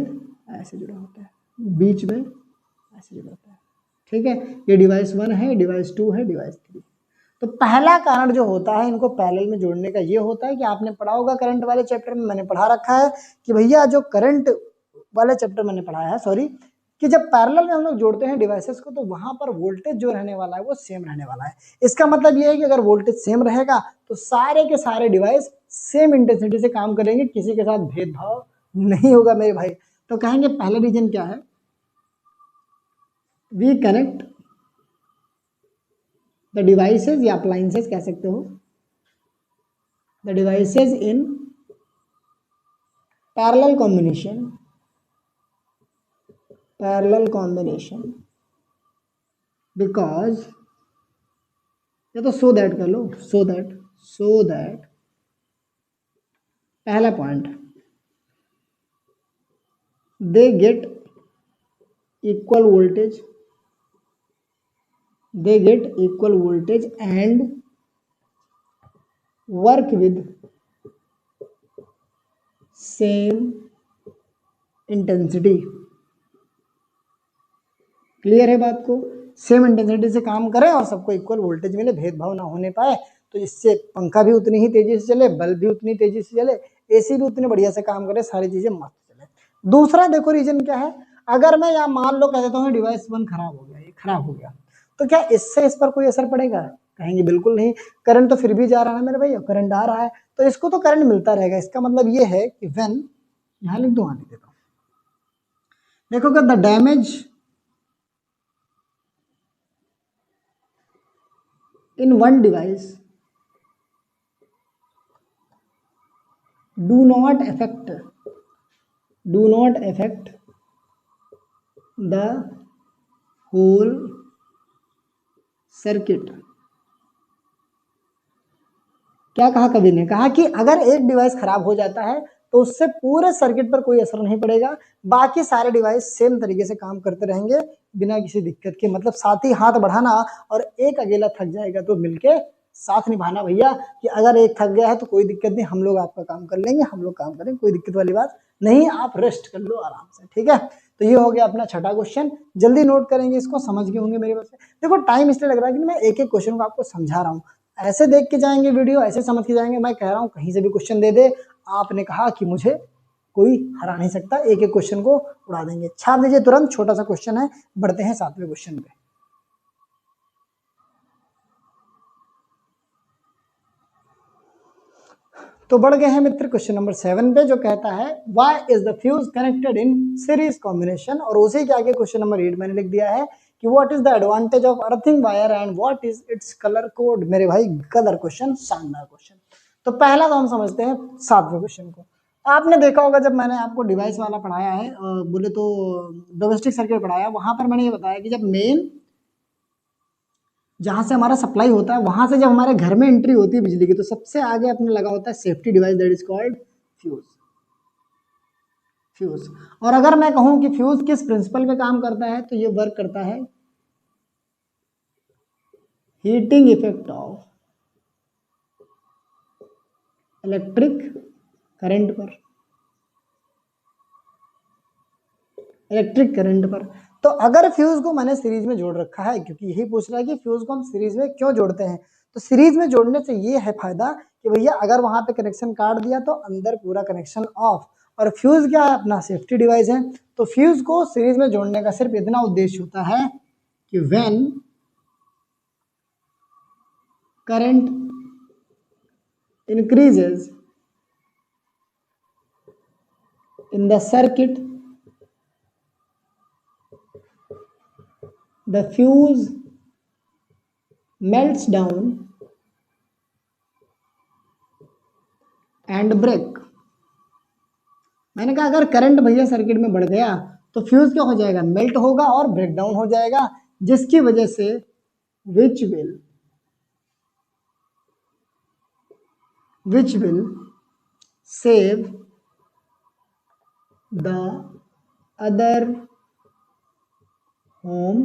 ऐसे जुड़े होते हैं, बीच में ऐसे जुड़े होते हैं। ठीक है, ये डिवाइस 1 है, डिवाइस 2 है, डिवाइस 3। तो पहला कारण जो होता है इनको पैरेलल में जोड़ने का ये होता है कि आपने पढ़ा होगा करंट वाले चैप्टर में, मैंने पढ़ा रखा है कि भैया जो करंट वाले चैप्टर मैंने पढ़ाया है, सॉरी, कि जब पैरेलल में हम लोग जोड़ते हैं डिवाइसेस को, तो वहां पर वोल्टेज जो रहने वाला है वो सेम रहने वाला है। इसका मतलब ये है कि अगर वोल्टेज सेम रहेगा तो सारे के सारे डिवाइस सेम इंटेंसिटी से काम करेंगे, किसी के साथ भेदभाव नहीं होगा मेरे भाई। तो कहेंगे पहला रीजन क्या है, वी कनेक्ट द डिवाइसेज या अप्लायंसेस कह सकते हो, the devices in parallel combination because, या तो सो दैट कर लो, सो दैट पहला point, they get equal voltage and work with same intensity. Clear है बात को? सेम इंटेंसिटी से काम करें और सबको इक्वल वोल्टेज मिले, भेदभाव ना होने पाए। तो इससे पंखा भी उतनी ही तेजी से चले, बल्ब भी उतनी तेजी से चले, एसी भी उतने बढ़िया से काम करे, सारी चीजें मस्त चले। दूसरा देखो रीजन क्या है, अगर मैं यहाँ मान लो कह देता हूँ डिवाइस 1 खराब हो गया, ये खराब हो गया, तो क्या इससे इस पर कोई असर पड़ेगा? कहेंगे बिल्कुल नहीं, करंट तो फिर भी जा रहा है मेरे भाई, करंट आ रहा है तो इसको तो करंट मिलता रहेगा। इसका मतलब ये है कि व्हेन, यहाँ लिख दो, आने देता हूँ, देखो the damage in one device do not affect the whole circuit। क्या कहा कवि ने? कहा कि अगर एक डिवाइस खराब हो जाता है तो उससे पूरे सर्किट पर कोई असर नहीं पड़ेगा, बाकी सारे डिवाइस सेम तरीके से काम करते रहेंगे बिना किसी दिक्कत के। मतलब साथ ही हाथ बढ़ाना, और एक अकेला थक जाएगा तो मिलके साथ निभाना भैया, कि अगर एक थक गया है तो कोई दिक्कत नहीं, हम लोग आपका काम कर लेंगे, हम लोग काम करेंगे, कोई दिक्कत वाली बात नहीं, आप रेस्ट कर लो आराम से। ठीक है, तो ये हो गया अपना छठा क्वेश्चन। जल्दी नोट करेंगे, इसको समझ गए होंगे मेरे पास। देखो टाइम इसलिए लग रहा है कि मैं एक एक क्वेश्चन को आपको समझा रहा हूँ, ऐसे देख के जाएंगे वीडियो, ऐसे समझ के जाएंगे, मैं कह रहा हूँ कहीं से भी क्वेश्चन दे दे, आपने कहा कि मुझे कोई हरा नहीं सकता, एक एक क्वेश्चन को उड़ा देंगे। छाप दीजिए तुरंत, छोटा सा क्वेश्चन है। बढ़ते हैं 7वें क्वेश्चन पे। तो बढ़ गए हैं मित्र क्वेश्चन नंबर 7 पे, जो कहता है why is the fuse connected in series combination. और उसी के आगे क्वेश्चन नंबर 8 मैंने लिख दिया है कि what is the advantage of earthing wire and what is its colour code. मेरे भाई गदर क्वेश्चन, शानदार क्वेश्चन। तो पहला तो हम समझते हैं 7वें क्वेश्चन को। आपने देखा होगा जब मैंने आपको डिवाइस वाला पढ़ाया है, बोले तो डोमेस्टिक सर्किट पढ़ाया, वहां पर मैंने ये बताया कि जब मेन जहां से हमारा सप्लाई होता है, वहां से जब हमारे घर में एंट्री होती है बिजली की, तो सबसे आगे अपने लगा होता है safety device, that is called fuse. और अगर मैं कहूं कि फ्यूज किस प्रिंसिपल पे काम करता है, तो ये वर्क करता है heating effect of electric current पर, तो अगर फ्यूज को मैंने सीरीज में जोड़ रखा है, क्योंकि यही पूछ रहा है कि फ्यूज को हम सीरीज में क्यों जोड़ते हैं, तो सीरीज में जोड़ने से ये है फायदा कि भैया अगर वहां पे कनेक्शन काट दिया तो अंदर पूरा कनेक्शन ऑफ। और फ्यूज क्या है, अपना सेफ्टी डिवाइस है। तो फ्यूज को सीरीज में जोड़ने का सिर्फ इतना उद्देश्य होता है कि when current increases in the circuit, the fuse melts down and break। मैंने कहा अगर करंट भैया सर्किट में बढ़ गया तो फ्यूज क्या हो जाएगा, मेल्ट होगा और ब्रेक डाउन हो जाएगा, जिसकी वजह से which will save the other home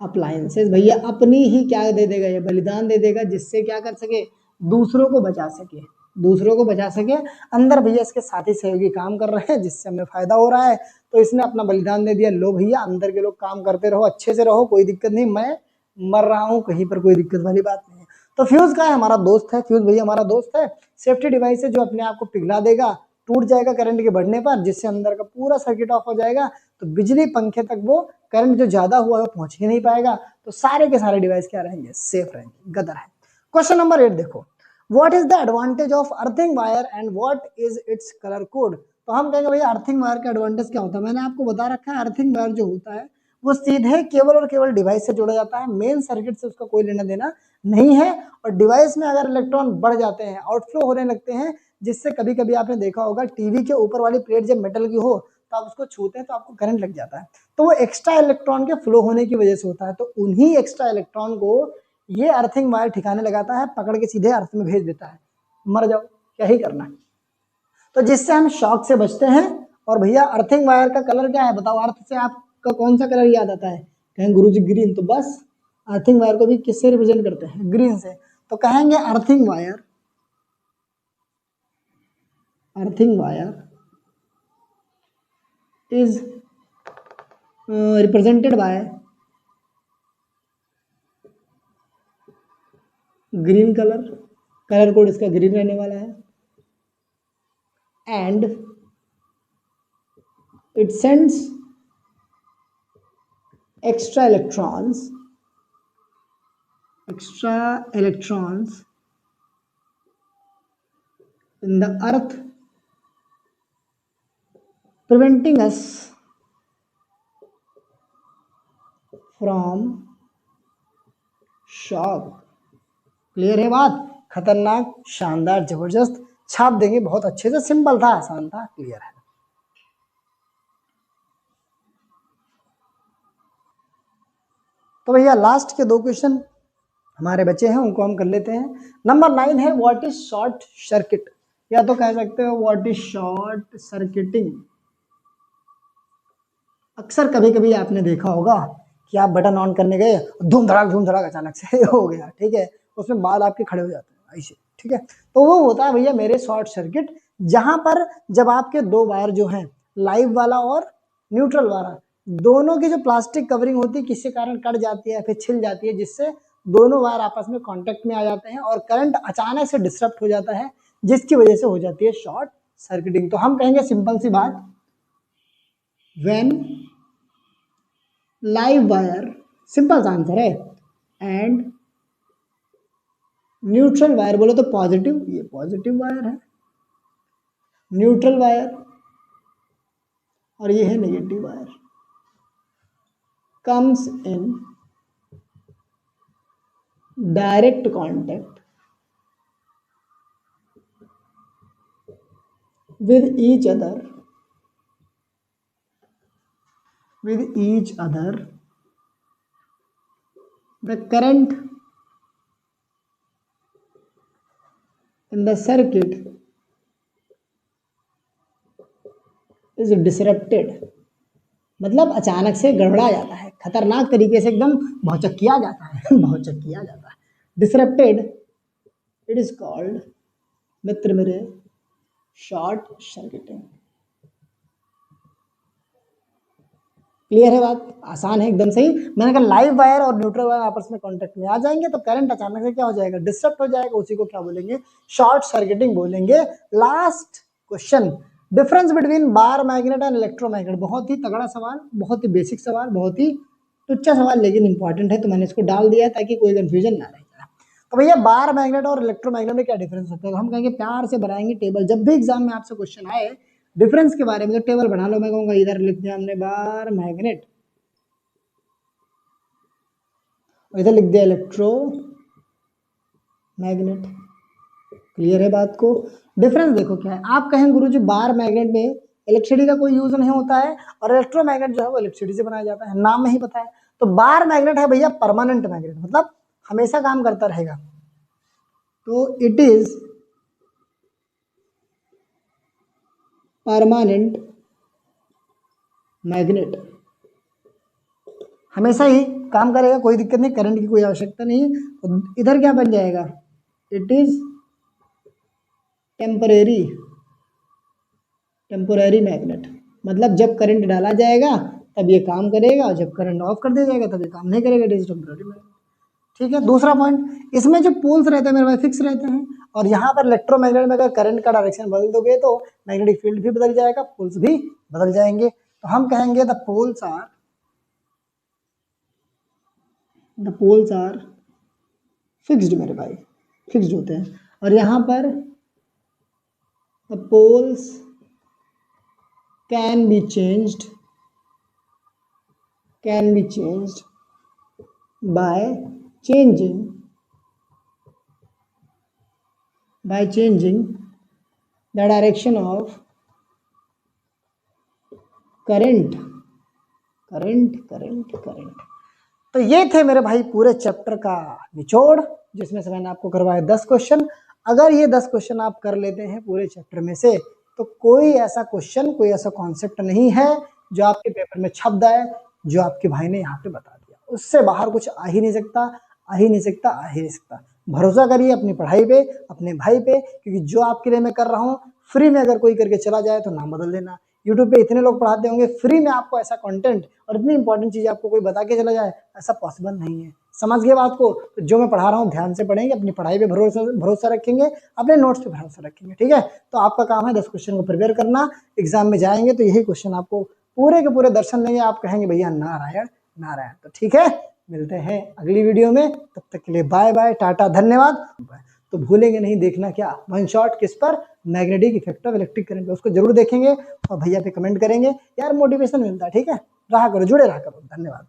appliances। भैया अपनी ही क्या दे देगा, ये बलिदान दे देगा, जिससे क्या कर सके, दूसरों को बचा सके, दूसरों को बचा सके। अंदर भैया इसके साथी सहयोगी काम कर रहे हैं जिससे हमें फायदा हो रहा है, तो इसने अपना बलिदान दे दिया। लो भैया अंदर के लोग काम करते रहो, अच्छे से रहो, कोई दिक्कत नहीं, मैं मर रहा हूँ, कहीं पर कोई दिक्कत वाली बात नहीं है। तो फ्यूज का है, हमारा दोस्त है, फ्यूज भैया हमारा दोस्त है, सेफ्टी डिवाइस है जो अपने आप को पिघला देगा, टूट जाएगा करंट के बढ़ने पर, जिससे अंदर का पूरा सर्किट ऑफ हो जाएगा। तो बिजली पंखे तक वो करंट जो ज्यादा हुआ है वो पहुंच ही नहीं पाएगा। तो सारे के सारे डिवाइस क्या रहेंगे, सेफ रहेंगे। गदर है। क्वेश्चन नंबर 8 देखो, what is the advantage of earthing wire and what is its colour code. तो हम कहेंगे भैया अर्थिंग वायर का एडवांटेज क्या होता है। मैंने आपको बता रखा है, अर्थिंग वायर जो होता है वो सीधे केवल और केवल डिवाइस से जोड़ा जाता है, मेन सर्किट से उसका कोई लेना देना नहीं है। और डिवाइस में अगर इलेक्ट्रॉन बढ़ जाते हैं, आउटफ्लो होने लगते हैं, जिससे कभी कभी आपने देखा होगा टीवी के ऊपर वाली प्लेट जब मेटल की हो तो आप उसको छूते हैं तो आपको करंट लग जाता है, तो वो एक्स्ट्रा इलेक्ट्रॉन के फ्लो होने की वजह से होता है। तो उन्हीं एक्स्ट्रा इलेक्ट्रॉन को ये अर्थिंग वायर ठिकाने लगाता है, पकड़ के सीधे अर्थ में भेज देता है, मर जाओ, क्या ही करना है। तो जिससे हम शॉक से बचते हैं। और भैया अर्थिंग वायर का कलर क्या है बताओ, अर्थ से आपका कौन सा कलर याद आता है, कहें गुरुजी ग्रीन, तो बस अर्थिंग वायर को भी किससे रिप्रेजेंट करते हैं, ग्रीन से। तो कहेंगे earthing wire is represented by green colour, colour code इसका ग्रीन रहने वाला है, and it sends extra electrons in the earth, preventing us from shock। Clear है बात, खतरनाक, शानदार, जबरदस्त, छाप देंगे बहुत अच्छे से, सिंपल था, आसान था, क्लियर है। तो भैया लास्ट के 2 क्वेश्चन हमारे बचे हैं, उनको हम कर लेते हैं। नंबर 9 है व्हाट इज शॉर्ट सर्किट, या तो कह सकते हो व्हाट इज शॉर्ट सर्किटिंग। अक्सर कभी कभी आपने देखा होगा कि आप बटन ऑन करने गए, धूम धड़ाक अचानक से हो गया, ठीक है, उसमें बाल आपके खड़े हो जाते हैं ऐसे, ठीक है। तो वो होता है भैया मेरे शॉर्ट सर्किट, जहां पर जब आपके 2 वायर जो हैं, लाइव वाला और न्यूट्रल वाला, दोनों की जो प्लास्टिक कवरिंग होती है किसी कारण कट जाती है, फिर छिल जाती है, जिससे दोनों वायर आपस में कांटेक्ट में आ जाते हैं और करंट अचानक से डिस्टर्ब हो जाता है, जिसकी वजह से हो जाती है शॉर्ट सर्किटिंग। तो हम कहेंगे सिंपल सी बात, व्हेन लाइव वायर, सिंपल सा आंसर है, एंड न्यूट्रल वायर, बोलो तो पॉजिटिव, ये पॉजिटिव वायर है, न्यूट्रल वायर, और ये है negative wire, comes in direct contact with each other the current in the circuit is disrupted। मतलब अचानक से गड़बड़ा जाता है, खतरनाक तरीके से एकदम भौचक्किया जाता है भौचक्किया जाता है, डिसरप्टेड, इट इज कॉल्ड, मित्र मेरे, शॉर्ट सर्किटिंग। क्लियर है बात? आसान है एकदम सही। मैंने कहा लाइव वायर और न्यूट्रल वायर आपस में कांटेक्ट में आ जाएंगे तो करंट अचानक से क्या हो जाएगा, डिस्टर्ब हो जाएगा, उसी को क्या बोलेंगे, शॉर्ट सर्किटिंग बोलेंगे। Last question, difference between bar magnet and electromagnet. बहुत ही तगड़ा सवाल, बहुत ही बेसिक सवाल, बहुत ही तुच्छा सवाल लेकिन इंपॉर्टेंट है, तो मैंने इसको डाल दिया ताकि कोई कंफ्यूजन ना रहे। तो भैया बार मैग्नेट और इलेक्ट्रोमैग्नेट में क्या डिफरेंस होता है, तो हम कहेंगे प्यार से बनाएंगे टेबल। जब भी एग्जाम में आपसे क्वेश्चन आए डिफरेंस के बारे में तो टेबल बना लो। मैं कहूंगा इधर लिख दिया हमने बार मैग्नेट, इधर लिख दिया इलेक्ट्रो मैग्नेट। क्लियर है बात को? डिफरेंस देखो क्या है, आप कहें गुरुजी बार मैग्नेट में इलेक्ट्रिसिटी का कोई यूज नहीं होता है और इलेक्ट्रोमैग्नेट जो है वो इलेक्ट्रिसिटी से बनाया जाता है, नाम में ही पता है। तो बार मैग्नेट है भैया परमानेंट मैग्नेट, मतलब हमेशा काम करता रहेगा, तो इट इज परमानेंट मैग्नेट, हमेशा ही काम करेगा, कोई दिक्कत नहीं, करंट की कोई आवश्यकता नहीं है। तो इधर क्या बन जाएगा, it is temporary, temporary magnet, मतलब जब करंट डाला जाएगा तब ये काम करेगा, जब करंट ऑफ कर दिया जाएगा तब ये काम नहीं करेगा, इट इज टेम्परेरी मैग्नेट। ठीक है। दूसरा पॉइंट, इसमें जो पोल्स रहते हैं मेरे भाई फिक्स रहते हैं, और यहाँ पर इलेक्ट्रोमैग्नेट में अगर करंट का डायरेक्शन बदल दोगे तो मैग्नेटिक फील्ड भी बदल जाएगा, पोल्स भी बदल जाएंगे। तो हम कहेंगे द पोल्स आर फिक्स्ड मेरे भाई, फिक्स्ड होते हैं। और यहाँ पर the poles can be changed by changing the direction of current। तो ये थे मेरे भाई पूरे चैप्टर का निचोड़, जिसमें से मैंने आपको करवाया 10 क्वेश्चन। अगर ये 10 क्वेश्चन आप कर लेते हैं पूरे चैप्टर में से तो कोई ऐसा क्वेश्चन, कोई ऐसा कॉन्सेप्ट नहीं है जो आपके पेपर में छप जाए, जो आपके भाई ने यहाँ पे बता दिया, उससे बाहर कुछ आ ही नहीं सकता। भरोसा करिए अपनी पढ़ाई पे, अपने भाई पे, क्योंकि जो आपके लिए मैं कर रहा हूँ फ्री में अगर कोई करके चला जाए तो नाम बदल देना। यूट्यूब पे इतने लोग पढ़ाते होंगे, फ्री में आपको ऐसा कंटेंट और इतनी इंपॉर्टेंट चीज आपको कोई बता के चला जाए, ऐसा पॉसिबल नहीं है। समझ गए बात को? तो जो मैं पढ़ा रहा हूँ ध्यान से पढ़ेंगे, अपनी पढ़ाई पे भरोसा रखेंगे, अपने नोट्स पे भरोसा रखेंगे। ठीक है, तो आपका काम है 10 क्वेश्चन को प्रिपेयर करना। एग्जाम में जाएंगे तो यही क्वेश्चन आपको पूरे के पूरे दर्शन देंगे, आप कहेंगे भैया नारायण नारायण। तो ठीक है, मिलते हैं अगली वीडियो में, तब तक के लिए बाय बाय, टाटा, धन्यवाद। तो भूलेंगे नहीं देखना क्या, वन शॉट किस पर, magnetic effect of electric current, उसको जरूर देखेंगे और भैया पे कमेंट करेंगे, यार मोटिवेशन मिलता है। ठीक है, रहा करो, जुड़े रहा करो, धन्यवाद।